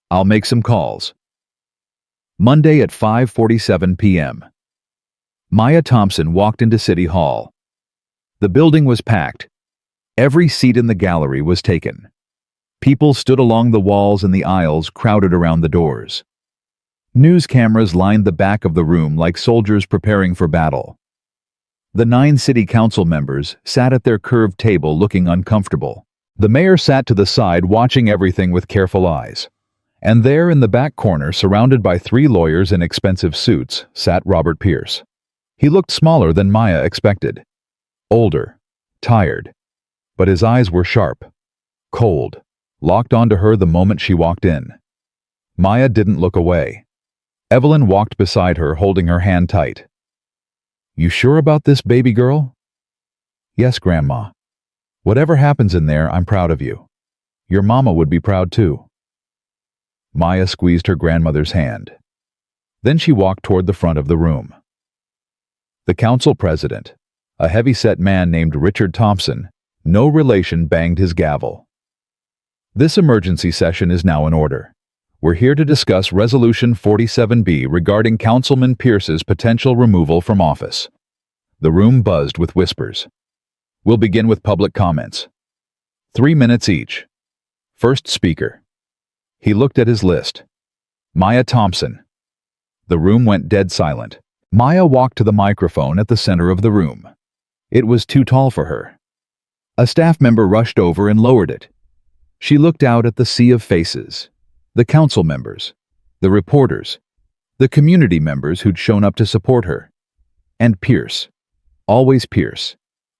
Speaker 1: "I'll make some calls." Monday at 5:47 p.m. Maya Thompson walked into City Hall. The building was packed. Every seat in the gallery was taken. People stood along the walls and the aisles, crowded around the doors. News cameras lined the back of the room like soldiers preparing for battle. The 9 city council members sat at their curved table looking uncomfortable. The mayor sat to the side watching everything with careful eyes. And there in the back corner, surrounded by 3 lawyers in expensive suits, sat Robert Pierce. He looked smaller than Maya expected. Older, tired. But his eyes were sharp, cold, locked onto her the moment she walked in. Maya didn't look away. Evelyn walked beside her, holding her hand tight. "You sure about this, baby girl?" "Yes, Grandma. Whatever happens in there, I'm proud of you. Your mama would be proud too." Maya squeezed her grandmother's hand. Then she walked toward the front of the room. The council president, a heavy-set man named Richard Thompson, no relation, banged his gavel. "This emergency session is now in order. We're here to discuss Resolution 47B regarding Councilman Pierce's potential removal from office." The room buzzed with whispers. "We'll begin with public comments. 3 minutes each. First speaker." He looked at his list. "Maya Thompson." The room went dead silent. Maya walked to the microphone at the center of the room. It was too tall for her. A staff member rushed over and lowered it. She looked out at the sea of faces. The council members, the reporters, the community members who'd shown up to support her. And Pierce, always Pierce,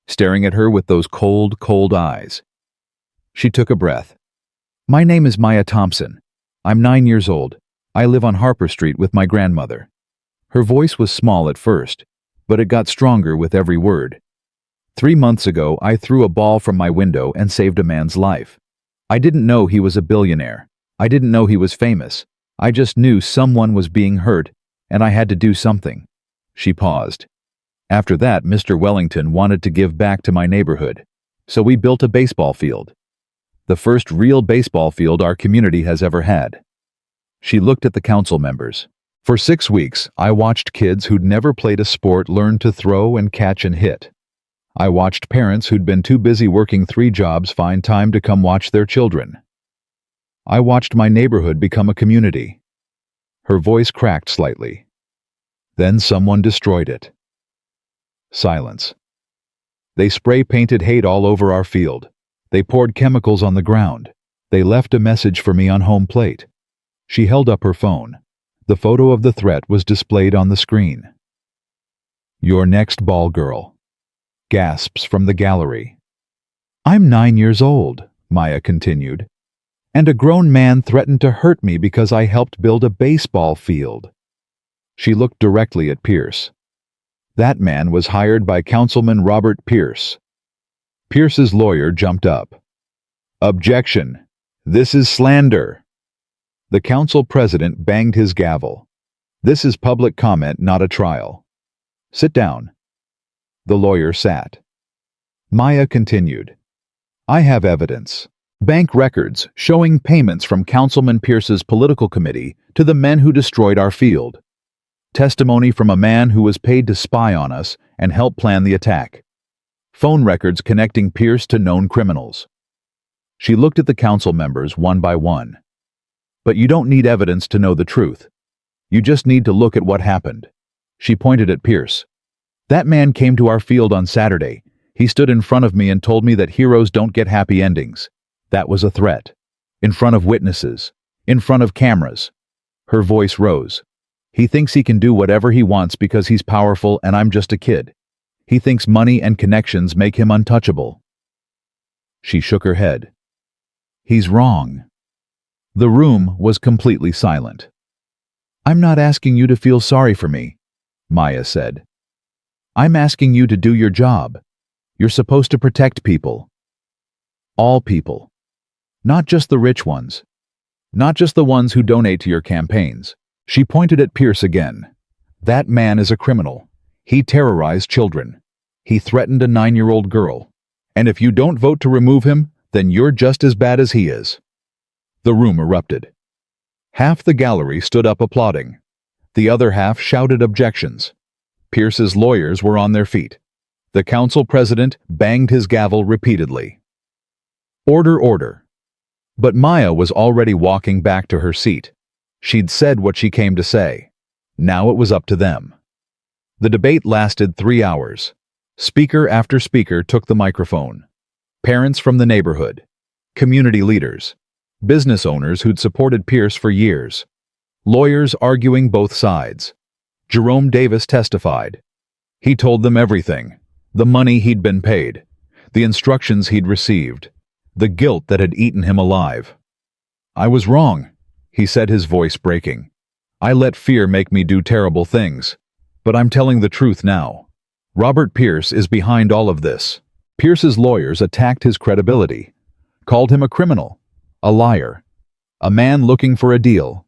Speaker 1: staring at her with those cold, cold eyes. She took a breath. "My name is Maya Thompson. I'm 9 years old. I live on Harper Street with my grandmother." Her voice was small at first, but it got stronger with every word. 3 months ago, I threw a ball from my window and saved a man's life. I didn't know he was a billionaire. I didn't know he was famous. I just knew someone was being hurt, and I had to do something. She paused. After that, Mr. Wellington wanted to give back to my neighborhood, so we built a baseball field. The first real baseball field our community has ever had. She looked at the council members. For 6 weeks, I watched kids who'd never played a sport learn to throw and catch and hit. I watched parents who'd been too busy working 3 jobs find time to come watch their children. I watched my neighborhood become a community. Her voice cracked slightly. Then someone destroyed it. Silence. They spray-painted hate all over our field. They poured chemicals on the ground. They left a message for me on home plate. She held up her phone. The photo of the threat was displayed on the screen. "Your next ball girl." Gasps from the gallery. "I'm 9 years old," Maya continued, "and a grown man threatened to hurt me because I helped build a baseball field." She looked directly at Pierce. That man was hired by Councilman Robert Pierce. Pierce's lawyer jumped up. "Objection! This is slander!" The council president banged his gavel. "This is public comment, not a trial. Sit down." The lawyer sat. Maya continued. "I have evidence. Bank records showing payments from Councilman Pierce's political committee to the men who destroyed our field. Testimony from a man who was paid to spy on us and help plan the attack. Phone records connecting Pierce to known criminals." She looked at the council members one by one. "But you don't need evidence to know the truth. You just need to look at what happened." She pointed at Pierce. "That man came to our field on Saturday. He stood in front of me and told me that heroes don't get happy endings. That was a threat. In front of witnesses. In front of cameras." Her voice rose. "He thinks he can do whatever he wants because he's powerful and I'm just a kid. He thinks money and connections make him untouchable." She shook her head. "He's wrong." The room was completely silent. "I'm not asking you to feel sorry for me," Maya said. "I'm asking you to do your job. You're supposed to protect people. All people. Not just the rich ones. Not just the ones who donate to your campaigns." She pointed at Pierce again. "That man is a criminal. He terrorized children. He threatened a 9-year-old girl. And if you don't vote to remove him, then you're just as bad as he is." The room erupted. Half the gallery stood up applauding. The other half shouted objections. Pierce's lawyers were on their feet. The council president banged his gavel repeatedly. "Order, order." But Maya was already walking back to her seat. She'd said what she came to say. Now it was up to them. The debate lasted 3 hours. Speaker after speaker took the microphone. Parents from the neighborhood, community leaders, business owners who'd supported Pierce for years, lawyers arguing both sides. Jerome Davis testified. He told them everything: the money he'd been paid, the instructions he'd received, the guilt that had eaten him alive. "I was wrong," he said, his voice breaking. "I let fear make me do terrible things. But I'm telling the truth now. Robert Pierce is behind all of this." Pierce's lawyers attacked his credibility, called him a criminal, a liar, a man looking for a deal.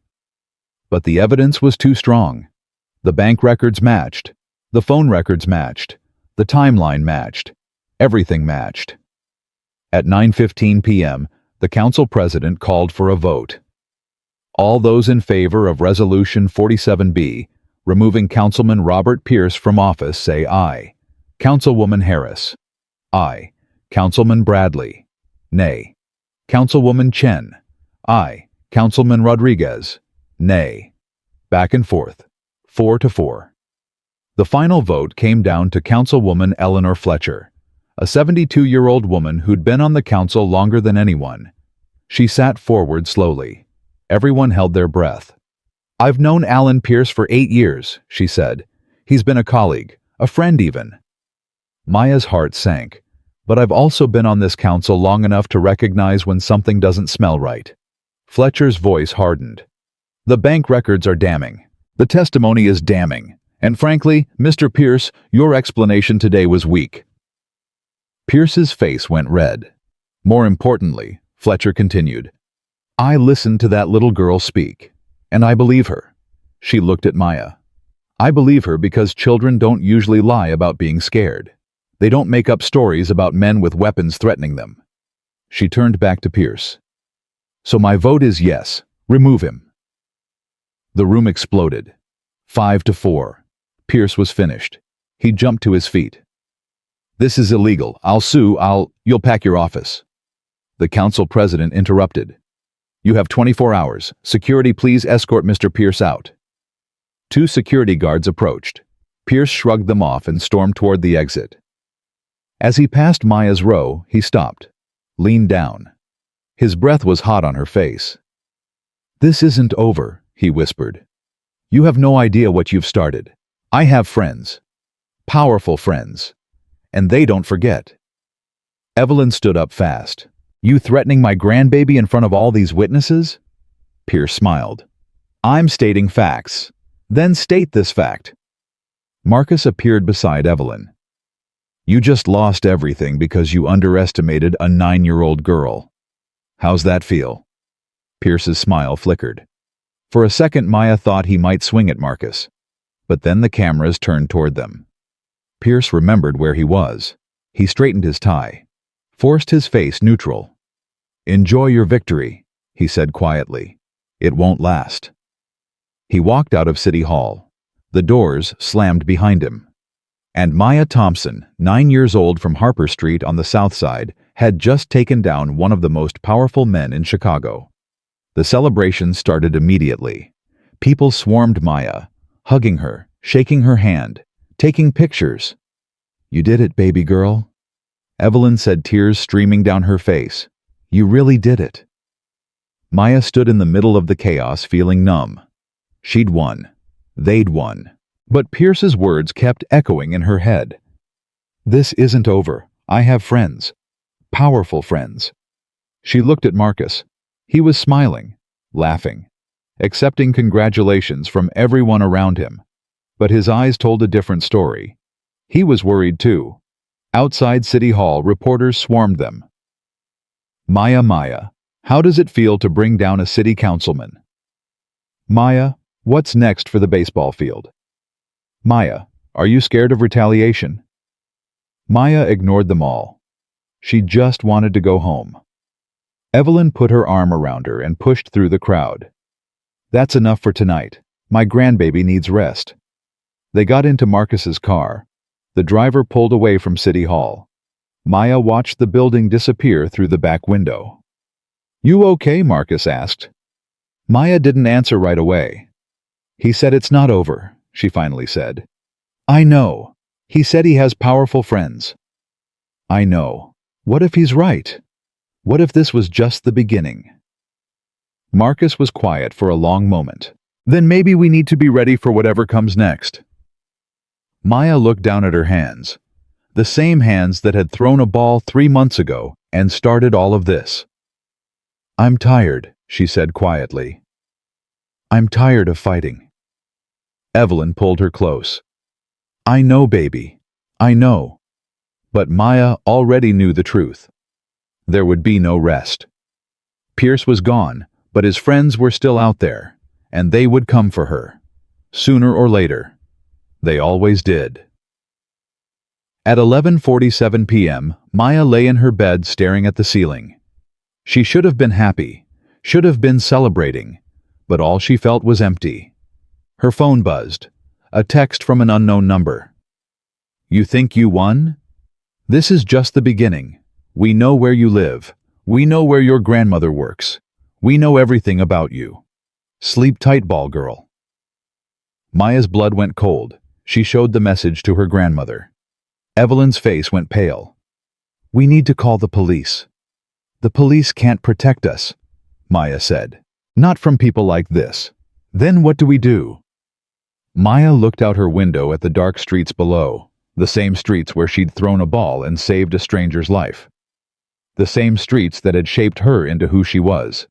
Speaker 1: But the evidence was too strong. The bank records matched. The phone records matched. The timeline matched. Everything matched. At 9:15 p.m., the council president called for a vote. All those in favor of Resolution 47B, removing Councilman Robert Pierce from office, say aye. Councilwoman Harris. Aye. Councilman Bradley. Nay. Councilwoman Chen. Aye. Councilman Rodriguez. Nay. Back and forth. 4-4. The final vote came down to Councilwoman Eleanor Fletcher, a 72-year-old woman who'd been on the council longer than anyone. She sat forward slowly. Everyone held their breath. "I've known Alan Pierce for 8 years," she said. "He's been a colleague, a friend even." Maya's heart sank. "But I've also been on this council long enough to recognize when something doesn't smell right." Fletcher's voice hardened. "The bank records are damning. The testimony is damning. And frankly, Mr. Pierce, your explanation today was weak." Pierce's face went red. "More importantly," Fletcher continued, "I listened to that little girl speak, and I believe her." She looked at Maya. "I believe her because children don't usually lie about being scared. They don't make up stories about men with weapons threatening them." She turned back to Pierce. "So my vote is yes, remove him." The room exploded. 5-4. Pierce was finished. He jumped to his feet. "This is illegal. I'll sue. You'll pack your office." The council president interrupted. "You have 24 hours. Security, please escort Mr. Pierce out." 2 security guards approached. Pierce shrugged them off and stormed toward the exit. As he passed Maya's row, he stopped, leaned down. His breath was hot on her face. "This isn't over," he whispered. "You have no idea what you've started. I have friends. Powerful friends. And they don't forget." Evelyn stood up fast. "You threatening my grandbaby in front of all these witnesses?" Pierce smiled. "I'm stating facts. Then state this fact." Marcus appeared beside Evelyn. "You just lost everything because you underestimated a 9-year-old girl. How's that feel?" Pierce's smile flickered. For a second, Maya thought he might swing at Marcus. But then the cameras turned toward them. Pierce remembered where he was. He straightened his tie, forced his face neutral. "Enjoy your victory," he said quietly. "It won't last." He walked out of City Hall. The doors slammed behind him. And Maya Thompson, 9 years old from Harper Street on the South Side, had just taken down one of the most powerful men in Chicago. The celebration started immediately. People swarmed Maya, hugging her, shaking her hand, taking pictures. "You did it, baby girl," Evelyn said, tears streaming down her face. "You really did it." Maya stood in the middle of the chaos, feeling numb. She'd won. They'd won. But Pierce's words kept echoing in her head. "This isn't over. I have friends. Powerful friends." She looked at Marcus. He was smiling, laughing, accepting congratulations from everyone around him. But his eyes told a different story. He was worried too. Outside City Hall, reporters swarmed them. Maya, how does it feel to bring down a city councilman?" "Maya, what's next for the baseball field?" "Maya, are you scared of retaliation?" Maya ignored them all. She just wanted to go home. Evelyn put her arm around her and pushed through the crowd. "That's enough for tonight. My grandbaby needs rest." They got into Marcus's car. The driver pulled away from City Hall. Maya watched the building disappear through the back window. "You okay?" Marcus asked. Maya didn't answer right away. "He said it's not over," she finally said. "I know. He said he has powerful friends." "I know. What if he's right? What if this was just the beginning?" Marcus was quiet for a long moment. "Then maybe we need to be ready for whatever comes next." Maya looked down at her hands, the same hands that had thrown a ball 3 months ago and started all of this. "I'm tired," she said quietly. "I'm tired of fighting." Evelyn pulled her close. "I know, baby. I know." But Maya already knew the truth. There would be no rest. Pierce was gone, but his friends were still out there, and they would come for her. Sooner or later. They always did. At 11:47 p.m., Maya lay in her bed staring at the ceiling. She should have been happy, should have been celebrating, but all she felt was empty. Her phone buzzed, a text from an unknown number. "You think you won? This is just the beginning. We know where you live. We know where your grandmother works. We know everything about you. Sleep tight, ball girl." Maya's blood went cold. She showed the message to her grandmother. Evelyn's face went pale. "We need to call the police." "The police can't protect us," Maya said. "Not from people like this." "Then what do we do?" Maya looked out her window at the dark streets below, the same streets where she'd thrown a ball and saved a stranger's life. The same streets that had shaped her into who she was.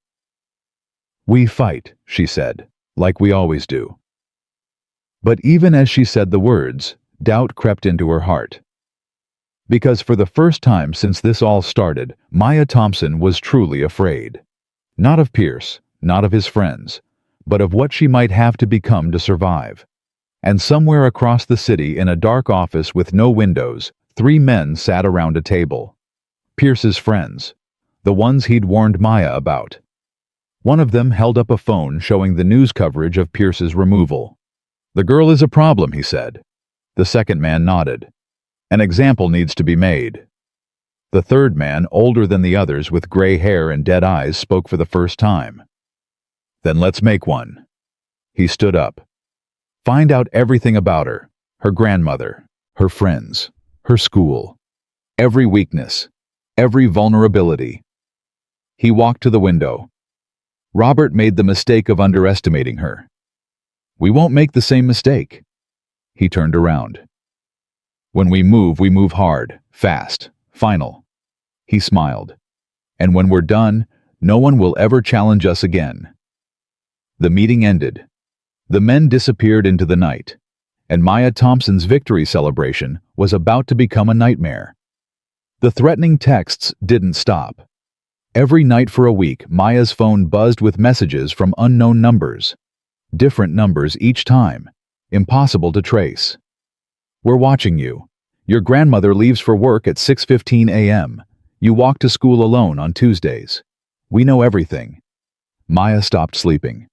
Speaker 1: "We fight," she said, "like we always do." But even as she said the words, doubt crept into her heart. Because for the first time since this all started, Maya Thompson was truly afraid. Not of Pierce, not of his friends, but of what she might have to become to survive. And somewhere across the city, in a dark office with no windows, 3 men sat around a table. Pierce's friends, the ones he'd warned Maya about. One of them held up a phone showing the news coverage of Pierce's removal. "The girl is a problem," he said. The second man nodded. "An example needs to be made." The third man, older than the others with gray hair and dead eyes, spoke for the first time. "Then let's make one." He stood up. "Find out everything about her, her grandmother, her friends, her school, every weakness, every vulnerability." He walked to the window. "Robert made the mistake of underestimating her. We won't make the same mistake." He turned around. "When we move hard, fast, final." He smiled. "And when we're done, no one will ever challenge us again." The meeting ended. The men disappeared into the night, and Maya Thompson's victory celebration was about to become a nightmare. The threatening texts didn't stop. Every night for a week, Maya's phone buzzed with messages from unknown numbers. Different numbers each time, impossible to trace. "We're watching you. Your grandmother leaves for work at 6:15 a.m. You walk to school alone on Tuesdays. We know everything." Maya stopped sleeping.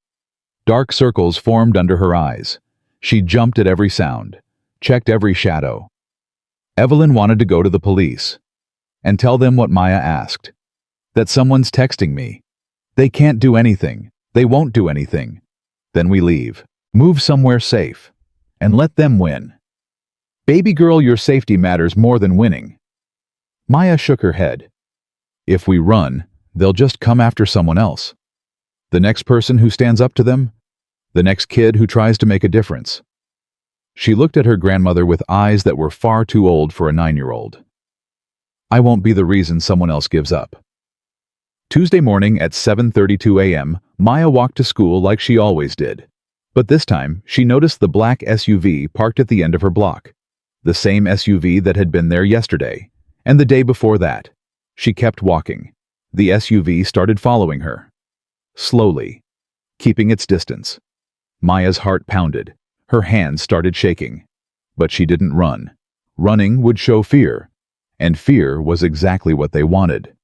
Speaker 1: Dark circles formed under her eyes. She jumped at every sound, checked every shadow. Evelyn wanted to go to the police and tell them what Maya asked. That someone's texting me. They can't do anything. They won't do anything. Then we leave. Move somewhere safe. And let them win. "Baby girl, your safety matters more than winning." Maya shook her head. "If we run, they'll just come after someone else. The next person who stands up to them. The next kid who tries to make a difference." She looked at her grandmother with eyes that were far too old for a 9-year-old. "I won't be the reason someone else gives up." Tuesday morning at 7:32 a.m., Maya walked to school like she always did. But this time, she noticed the black SUV parked at the end of her block. The same SUV that had been there yesterday, and the day before that. She kept walking. The SUV started following her. Slowly, keeping its distance. Maya's heart pounded. Her hands started shaking. But she didn't run. Running would show fear, and fear was exactly what they wanted.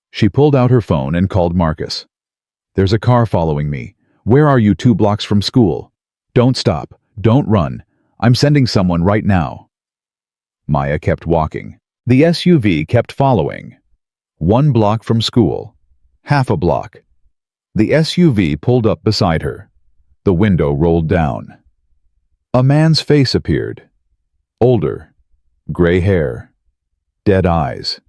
Speaker 1: She pulled out her phone and called Marcus. "There's a car following me. Where are you 2 blocks from school? Don't stop. Don't run. I'm sending someone right now." Maya kept walking. The SUV kept following. 1 block from school. Half a block. The SUV pulled up beside her. The window rolled down. A man's face appeared. Older. Gray hair. Dead eyes.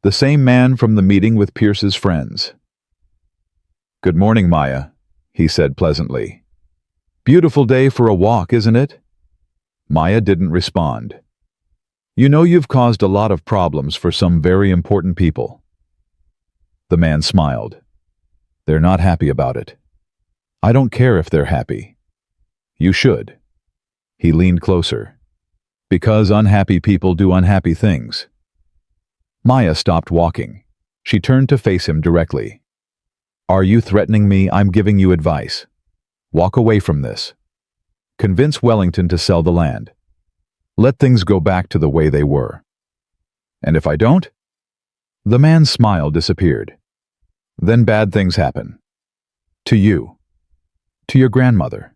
Speaker 1: The same man from the meeting with Pierce's friends. "Good morning, Maya," he said pleasantly. "Beautiful day for a walk, isn't it?" Maya didn't respond. "You know you've caused a lot of problems for some very important people." The man smiled. "They're not happy about it. I don't care if they're happy. You should." He leaned closer. "Because unhappy people do unhappy things." Maya stopped walking. She turned to face him directly. "Are you threatening me? I'm giving you advice. Walk away from this. Convince Wellington to sell the land. Let things go back to the way they were. And if I don't?" The man's smile disappeared. "Then bad things happen. To you. To your grandmother.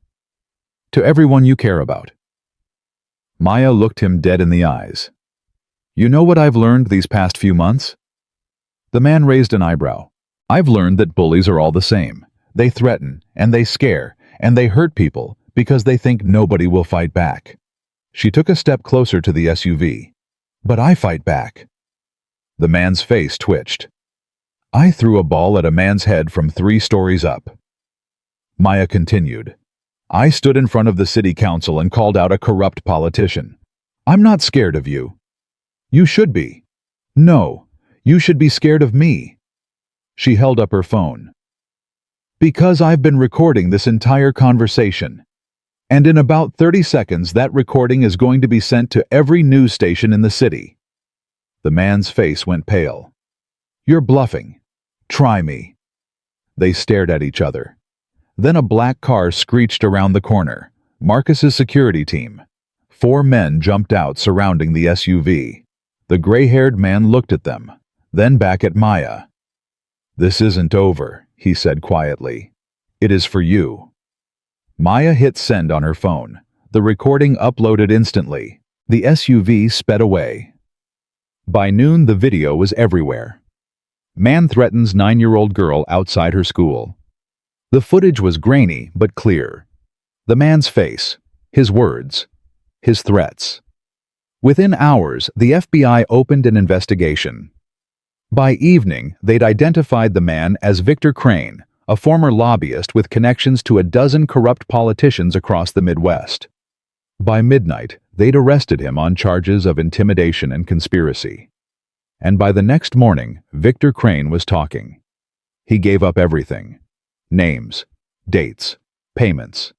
Speaker 1: To everyone you care about." Maya looked him dead in the eyes. "You know what I've learned these past few months?" The man raised an eyebrow. "I've learned that bullies are all the same. They threaten, and they scare, and they hurt people because they think nobody will fight back." She took a step closer to the SUV. "But I fight back." The man's face twitched. "I threw a ball at a man's head from 3 stories up." Maya continued. "I stood in front of the city council and called out a corrupt politician. I'm not scared of you. You should be. No, you should be scared of me." She held up her phone. "Because I've been recording this entire conversation. And in about 30 seconds, that recording is going to be sent to every news station in the city." The man's face went pale. "You're bluffing. Try me." They stared at each other. Then a black car screeched around the corner. Marcus's security team. 4 men jumped out surrounding the SUV. The gray-haired man looked at them, then back at Maya. "This isn't over," he said quietly. It is for you. Maya hit send on her phone. The recording uploaded instantly. The SUV sped away. By noon, the video was everywhere. Man threatens 9-year-old girl outside her school. The footage was grainy but clear. The man's face, his words, his threats. Within hours, the FBI opened an investigation. By evening, they'd identified the man as Victor Crane, a former lobbyist with connections to a dozen corrupt politicians across the Midwest. By midnight, they'd arrested him on charges of intimidation and conspiracy. And by the next morning, Victor Crane was talking. He gave up everything. Names, dates, payments.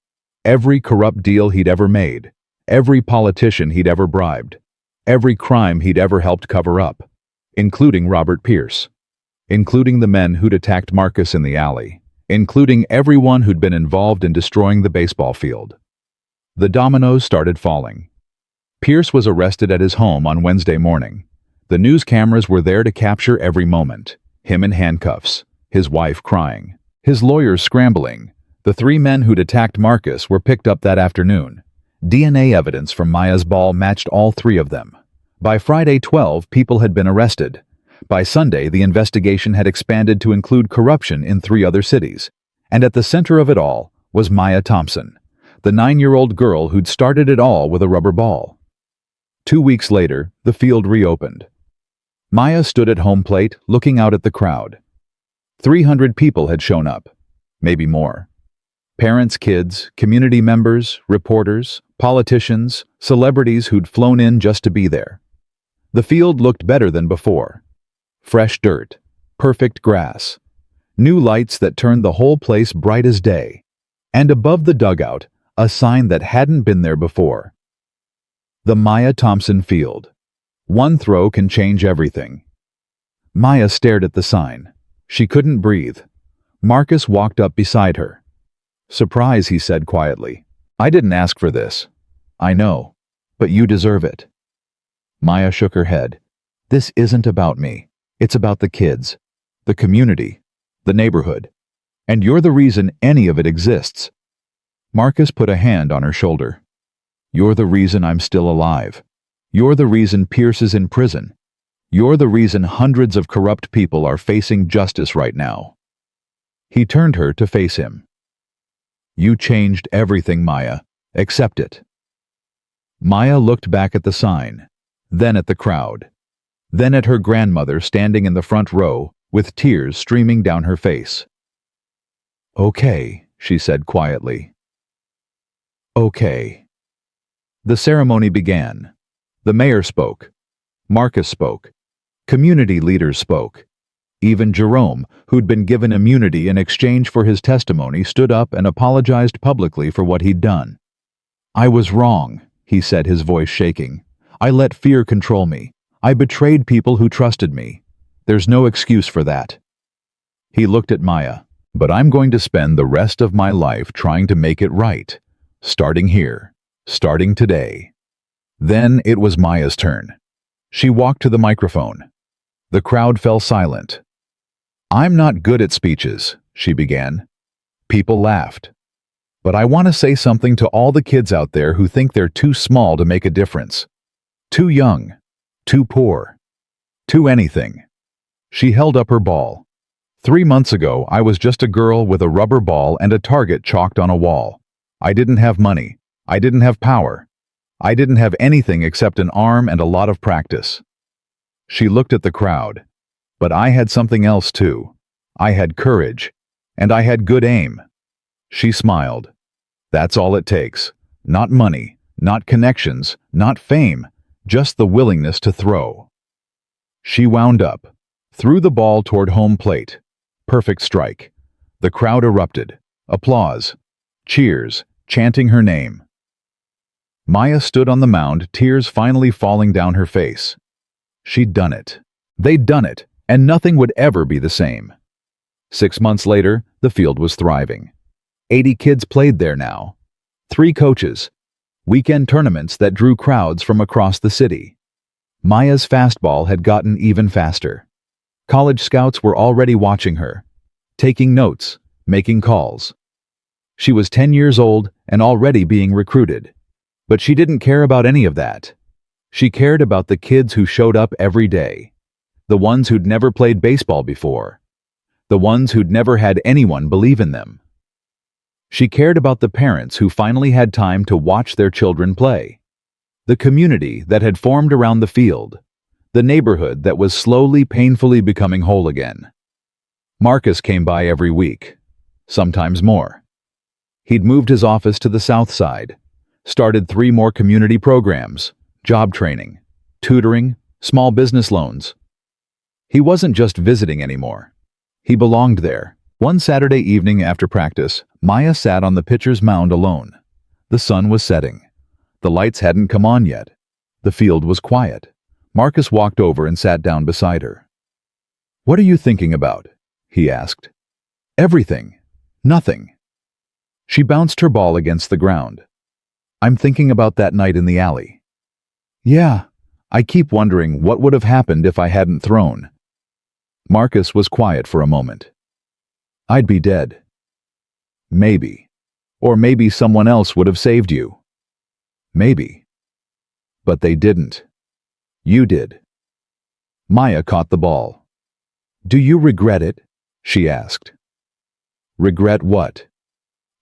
Speaker 1: Every corrupt deal he'd ever made. Every politician he'd ever bribed. Every crime he'd ever helped cover up. Including Robert Pierce. Including the men who'd attacked Marcus in the alley. Including everyone who'd been involved in destroying the baseball field. The dominoes started falling. Pierce was arrested at his home on Wednesday morning. The news cameras were there to capture every moment. Him in handcuffs. His wife crying. His lawyers scrambling. The 3 men who'd attacked Marcus were picked up that afternoon. DNA evidence from Maya's ball matched all 3 of them. By Friday, 12 people had been arrested. By Sunday, the investigation had expanded to include corruption in 3 other cities. And at the center of it all was Maya Thompson, the 9-year-old girl who'd started it all with a rubber ball. 2 weeks later, the field reopened. Maya stood at home plate, looking out at the crowd. 300 people had shown up, maybe more. Parents, kids, community members, reporters, politicians, celebrities who'd flown in just to be there. The field looked better than before. Fresh dirt, perfect grass, new lights that turned the whole place bright as day, and above the dugout, a sign that hadn't been there before. The Maya Thompson Field. One throw can change everything. Maya stared at the sign. She couldn't breathe. Marcus walked up beside her. Surprise, he said quietly. I didn't ask for this. I know, but you deserve it. Maya shook her head. This isn't about me. It's about the kids, the community, the neighborhood. And you're the reason any of it exists. Marcus put a hand on her shoulder. You're the reason I'm still alive. You're the reason Pierce is in prison. You're the reason hundreds of corrupt people are facing justice right now. He turned her to face him. You changed everything, Maya. Accept it. Maya looked back at the sign, then at the crowd, then at her grandmother standing in the front row with tears streaming down her face. Okay, she said quietly. Okay. The ceremony began. The mayor spoke. Marcus spoke. Community leaders spoke. Even Jerome, who'd been given immunity in exchange for his testimony, stood up and apologized publicly for what he'd done. I was wrong, he said, his voice shaking. I let fear control me. I betrayed people who trusted me. There's no excuse for that. He looked at Maya. But I'm going to spend the rest of my life trying to make it right. Starting here. Starting today. Then it was Maya's turn. She walked to the microphone. The crowd fell silent. I'm not good at speeches, she began. People laughed. But I want to say something to all the kids out there who think they're too small to make a difference. Too young. Too poor. Too anything. She held up her ball. 3 months ago, I was just a girl with a rubber ball and a target chalked on a wall. I didn't have money. I didn't have power. I didn't have anything except an arm and a lot of practice. She looked at the crowd. But I had something else too. I had courage. And I had good aim. She smiled. That's all it takes. Not money, not connections, not fame, just the willingness to throw. She wound up, threw the ball toward home plate. Perfect strike. The crowd erupted. Applause. Cheers, chanting her name. Maya stood on the mound, tears finally falling down her face. She'd done it. They'd done it, and nothing would ever be the same. 6 months later, the field was thriving. 80 kids played there now. 3 coaches. Weekend tournaments that drew crowds from across the city. Maya's fastball had gotten even faster. College scouts were already watching her. taking notes, making calls. She was 10 years old and already being recruited. But she didn't care about any of that. She cared about the kids who showed up every day. The ones who'd never played baseball before. The ones who'd never had anyone believe in them. She cared about the parents who finally had time to watch their children play. The community that had formed around the field. The neighborhood that was slowly, painfully becoming whole again. Marcus came by every week. Sometimes more. He'd moved his office to the south side. Started 3 more community programs, job training, tutoring, small business loans. He wasn't just visiting anymore. He belonged there. One Saturday evening after practice, Maya sat on the pitcher's mound alone. The sun was setting. The lights hadn't come on yet. The field was quiet. Marcus walked over and sat down beside her. "What are you thinking about?" he asked. "Everything. Nothing." She bounced her ball against the ground. "I'm thinking about that night in the alley." "Yeah, I keep wondering what would have happened if I hadn't thrown." Marcus was quiet for a moment. "I'd be dead." "Maybe. Or maybe someone else would have saved you." "Maybe. But they didn't. You did." Maya caught the ball. "Do you regret it?" she asked. "Regret what?"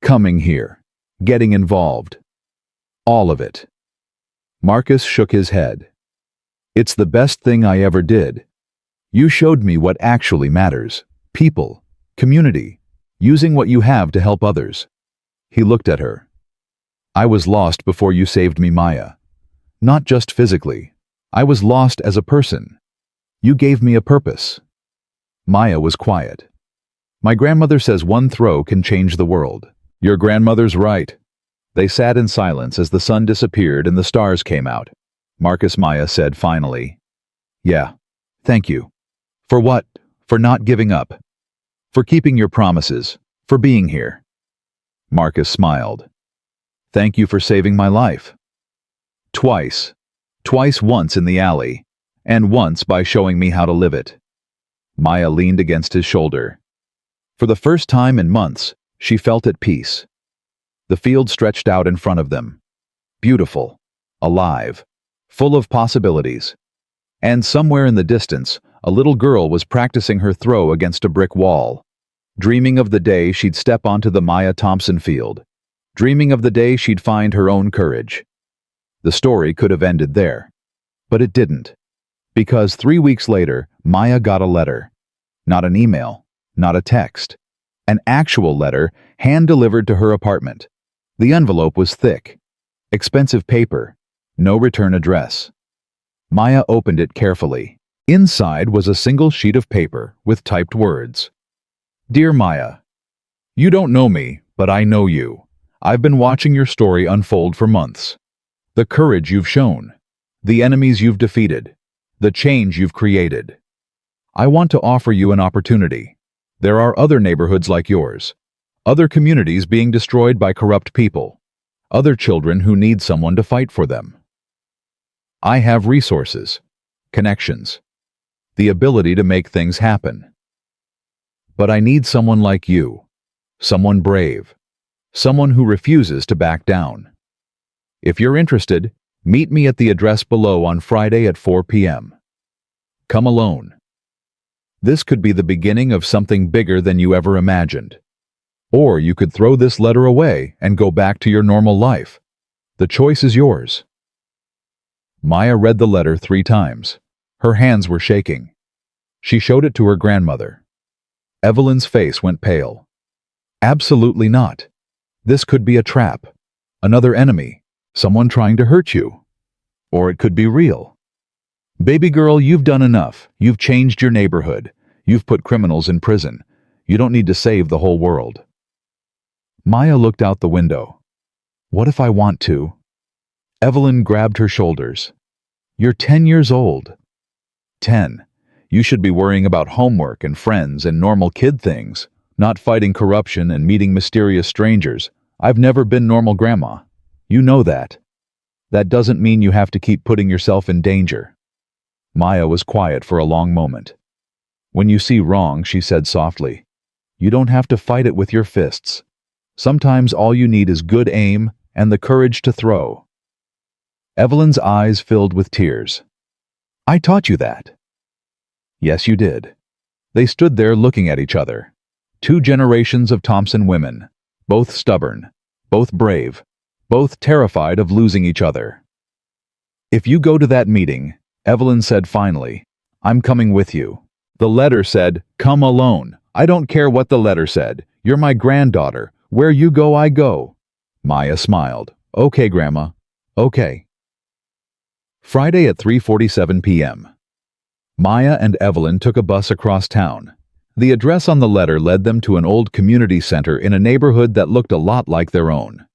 Speaker 1: "Coming here. Getting involved. All of it." Marcus shook his head. "It's the best thing I ever did. You showed me what actually matters. People. Community. Using what you have to help others." He looked at her. "I was lost before you saved me, Maya. Not just physically. I was lost as a person. You gave me a purpose." Maya was quiet. "My grandmother says one throw can change the world." "Your grandmother's right." They sat in silence as the sun disappeared and the stars came out. Marcus Maya said finally, "Yeah, thank you." "For what?" "For not giving up. For keeping your promises. For being here." Marcus smiled. "Thank you for saving my life." "Twice. Twice, once in the alley, and once by showing me how to live it." Maya leaned against his shoulder. For the first time in months, she felt at peace. The field stretched out in front of them. Beautiful, alive, full of possibilities. And somewhere in the distance, a little girl was practicing her throw against a brick wall, dreaming of the day she'd step onto the Maya Thompson field, dreaming of the day she'd find her own courage. The story could have ended there. But it didn't. Because 3 weeks later, Maya got a letter. Not an email, not a text. An actual letter, hand-delivered to her apartment. The envelope was thick. Expensive paper. No return address. Maya opened it carefully. Inside was a single sheet of paper with typed words. "Dear Maya, you don't know me, but I know you. I've been watching your story unfold for months. The courage you've shown. The enemies you've defeated. The change you've created. I want to offer you an opportunity. There are other neighborhoods like yours. Other communities being destroyed by corrupt people. Other children who need someone to fight for them. I have resources, connections, the ability to make things happen. But I need someone like you, someone brave, someone who refuses to back down. If you're interested, meet me at the address below on Friday at 4 p.m. Come alone. This could be the beginning of something bigger than you ever imagined. Or you could throw this letter away and go back to your normal life. The choice is yours." Maya read the letter 3 times. Her hands were shaking. She showed it to her grandmother. Evelyn's face went pale. "Absolutely not. This could be a trap. Another enemy. Someone trying to hurt you. Or it could be real. Baby girl, you've done enough. You've changed your neighborhood. You've put criminals in prison. You don't need to save the whole world." Maya looked out the window. "What if I want to?" Evelyn grabbed her shoulders. "You're 10 years old." 10. You should be worrying about homework and friends and normal kid things, not fighting corruption and meeting mysterious strangers. I've never been normal, Grandma. You know that. That doesn't mean you have to keep putting yourself in danger. Maya was quiet for a long moment. "When you see wrong," she said softly, You don't have to fight it with your fists. Sometimes all you need is good aim and the courage to throw. Evelyn's eyes filled with tears. I taught you that. Yes, you did. They stood there looking at each other. 2 generations of Thompson women, both stubborn, both brave, both terrified of losing each other. If you go to that meeting, Evelyn said finally, I'm coming with you. The letter said, come alone. I don't care what the letter said. You're my granddaughter. Where you go, I go. Maya smiled. Okay, Grandma. Okay. Friday at 3:47 p.m. Maya and Evelyn took a bus across town. The address on the letter led them to an old community center in a neighborhood that looked a lot like their own.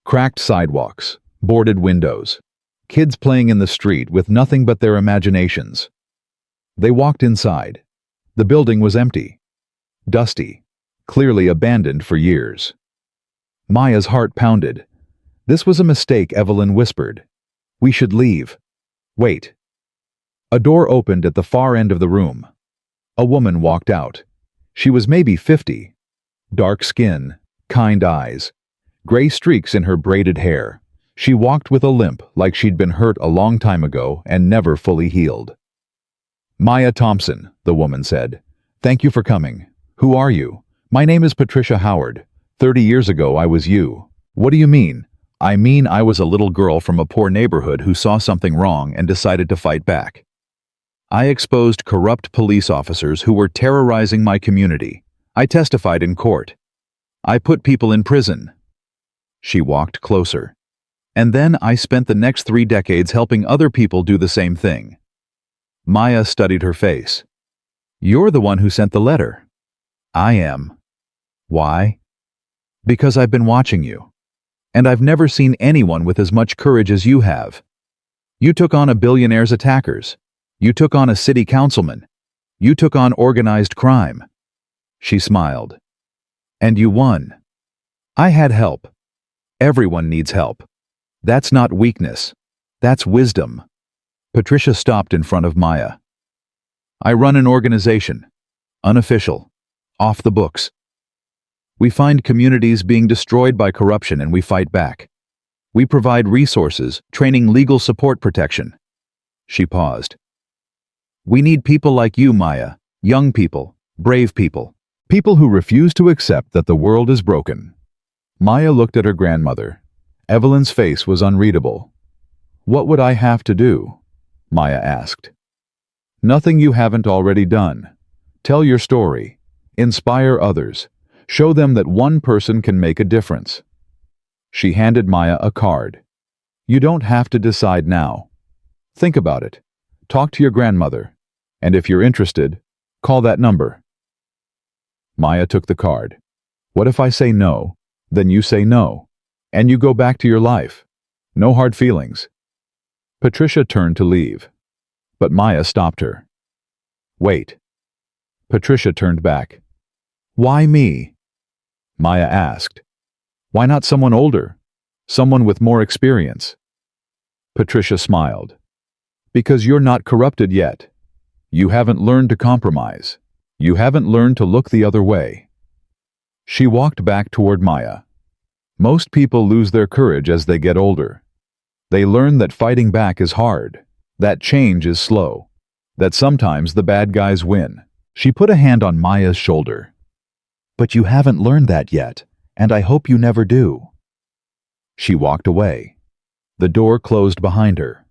Speaker 1: Cracked sidewalks, boarded windows, kids playing in the street with nothing but their imaginations. They walked inside. The building was empty, dusty, clearly abandoned for years. Maya's heart pounded. This was a mistake, Evelyn whispered. We should leave. Wait. A door opened at the far end of the room. A woman walked out. She was maybe 50. Dark skin, kind eyes, gray streaks in her braided hair. She walked with a limp like she'd been hurt a long time ago and never fully healed. Maya Thompson, the woman said. Thank you for coming. Who are you? My name is Patricia Howard. 30 years ago I was you. What do you mean? I mean I was a little girl from a poor neighborhood who saw something wrong and decided to fight back. I exposed corrupt police officers who were terrorizing my community. I testified in court. I put people in prison. She walked closer. And then I spent the next 3 decades helping other people do the same thing. Maya studied her face. You're the one who sent the letter. I am. Why? Because I've been watching you. And I've never seen anyone with as much courage as you have. You took on a billionaire's attackers. You took on a city councilman. You took on organized crime. She smiled. And you won. I had help. Everyone needs help. That's not weakness. That's wisdom. Patricia stopped in front of Maya. I run an organization. Unofficial. Off the books. We find communities being destroyed by corruption and we fight back. We provide resources, training, legal support, protection. She paused. We need people like you, Maya. Young people, brave people. People who refuse to accept that the world is broken. Maya looked at her grandmother. Evelyn's face was unreadable. What would I have to do? Maya asked. Nothing you haven't already done. Tell your story. Inspire others. Show them that one person can make a difference. She handed Maya a card. You don't have to decide now. Think about it. Talk to your grandmother. And if you're interested, call that number. Maya took the card. What if I say no? Then you say no. And you go back to your life. No hard feelings. Patricia turned to leave. But Maya stopped her. Wait. Patricia turned back. Why me? Maya asked. Why not someone older? Someone with more experience? Patricia smiled. Because you're not corrupted yet. You haven't learned to compromise. You haven't learned to look the other way. She walked back toward Maya. Most people lose their courage as they get older. They learn that fighting back is hard, that change is slow, that sometimes the bad guys win. She put a hand on Maya's shoulder. But you haven't learned that yet, and I hope you never do. She walked away. The door closed behind her.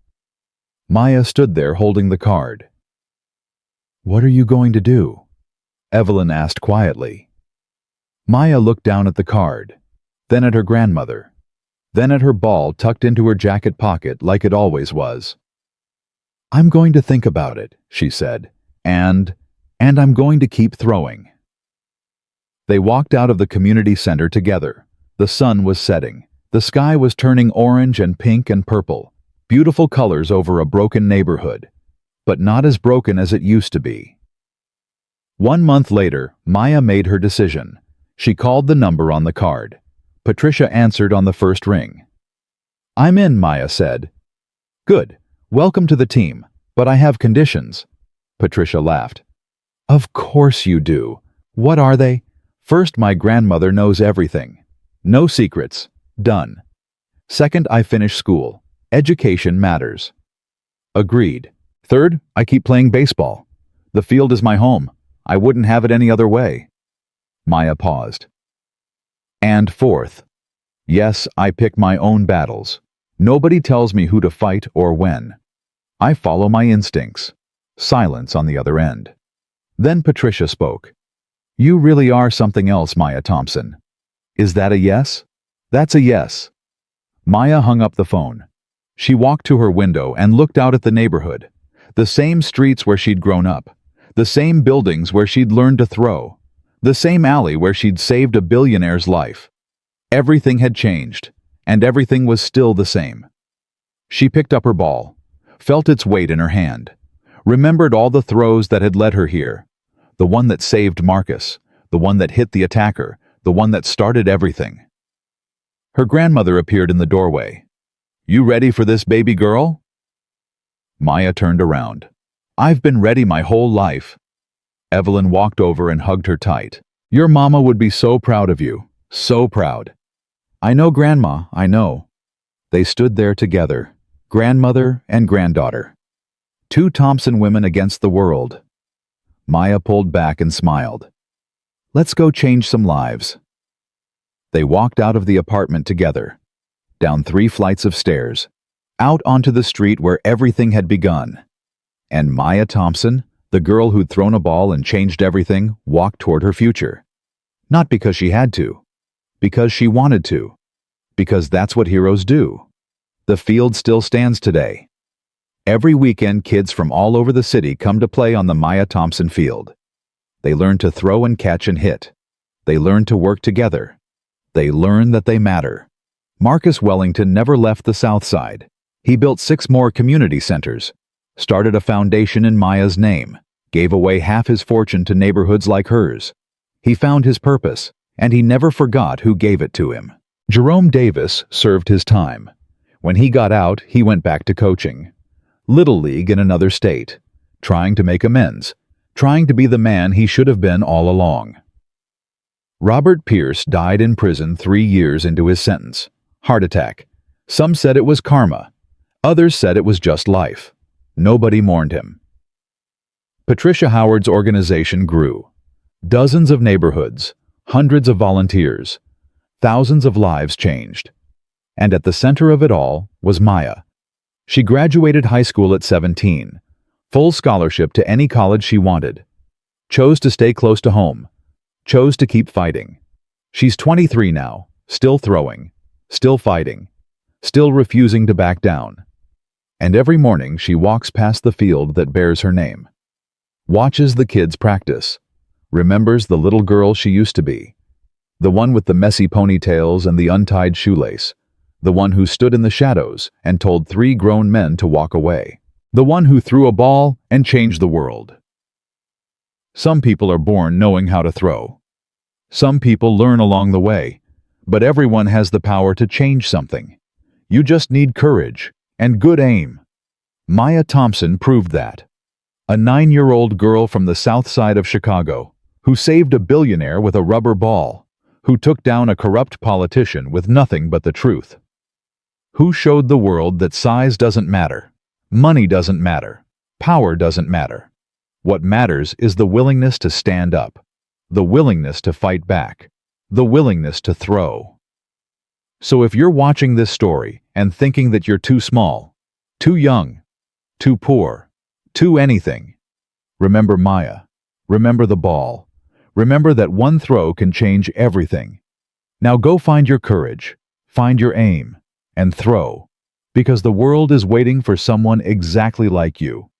Speaker 1: Maya stood there holding the card. What are you going to do? Evelyn asked quietly. Maya looked down at the card, then at her grandmother, then at her ball tucked into her jacket pocket like it always was. I'm going to think about it, she said, and I'm going to keep throwing. They walked out of the community center together. The sun was setting. The sky was turning orange and pink and purple, beautiful colors over a broken neighborhood, but not as broken as it used to be. 1 month later, Maya made her decision. She called the number on the card. Patricia answered on the first ring. I'm in, Maya said. Good. Welcome to the team, but I have conditions. Patricia laughed. Of course you do. What are they? First, my grandmother knows everything. No secrets. Done. Second, I finish school. Education matters. Agreed. Third, I keep playing baseball. The field is my home. I wouldn't have it any other way. Maya paused. And fourth, yes, I pick my own battles. Nobody tells me who to fight or when. I follow my instincts. Silence on the other end. Then Patricia spoke. You really are something else, Maya Thompson. Is that a yes? That's a yes. Maya hung up the phone. She walked to her window and looked out at the neighborhood. The same streets where she'd grown up. The same buildings where she'd learned to throw. The same alley where she'd saved a billionaire's life. Everything had changed, and everything was still the same. She picked up her ball, felt its weight in her hand, remembered all the throws that had led her here. The one that saved Marcus, the one that hit the attacker, the one that started everything. Her grandmother appeared in the doorway. You ready for this, baby girl? Maya turned around. I've been ready my whole life. Evelyn walked over and hugged her tight. Your mama would be so proud of you. So proud. I know, Grandma, I know. They stood there together, grandmother and granddaughter. Two Thompson women against the world. Maya pulled back and smiled. Let's go change some lives. They walked out of the apartment together, down 3 flights of stairs, out onto the street where everything had begun. And Maya Thompson, the girl who'd thrown a ball and changed everything, walked toward her future. Not because she had to, because she wanted to, because that's what heroes do. The field still stands today. Every weekend, kids from all over the city come to play on the Maya Thompson field. They learn to throw and catch and hit. They learn to work together. They learn that they matter. Marcus Wellington never left the South Side. He built 6 more community centers, started a foundation in Maya's name, gave away half his fortune to neighborhoods like hers. He found his purpose, and he never forgot who gave it to him. Jerome Davis served his time. When he got out, he went back to coaching. Little League in another state, trying to make amends, trying to be the man he should have been all along. Robert Pierce died in prison 3 years into his sentence. Heart attack. Some said it was karma. Others said it was just life. Nobody mourned him. Patricia Howard's organization grew. Dozens of neighborhoods, hundreds of volunteers, thousands of lives changed. And at the center of it all was Maya. She graduated high school at 17, full scholarship to any college she wanted, chose to stay close to home, chose to keep fighting. She's 23 now, still throwing, still fighting, still refusing to back down. And every morning she walks past the field that bears her name, watches the kids practice, remembers the little girl she used to be, the one with the messy ponytails and the untied shoelace, the one who stood in the shadows and told 3 grown men to walk away, the one who threw a ball and changed the world. Some people are born knowing how to throw. Some people learn along the way, but everyone has the power to change something. You just need courage and good aim. Maya Thompson proved that. A 9-year-old girl from the south side of Chicago, who saved a billionaire with a rubber ball, who took down a corrupt politician with nothing but the truth, who showed the world that size doesn't matter, money doesn't matter, power doesn't matter. What matters is the willingness to stand up, the willingness to fight back, the willingness to throw. So if you're watching this story and thinking that you're too small, too young, too poor, too anything, remember Maya, remember the ball, remember that one throw can change everything. Now go find your courage, find your aim, and throw, because the world is waiting for someone exactly like you.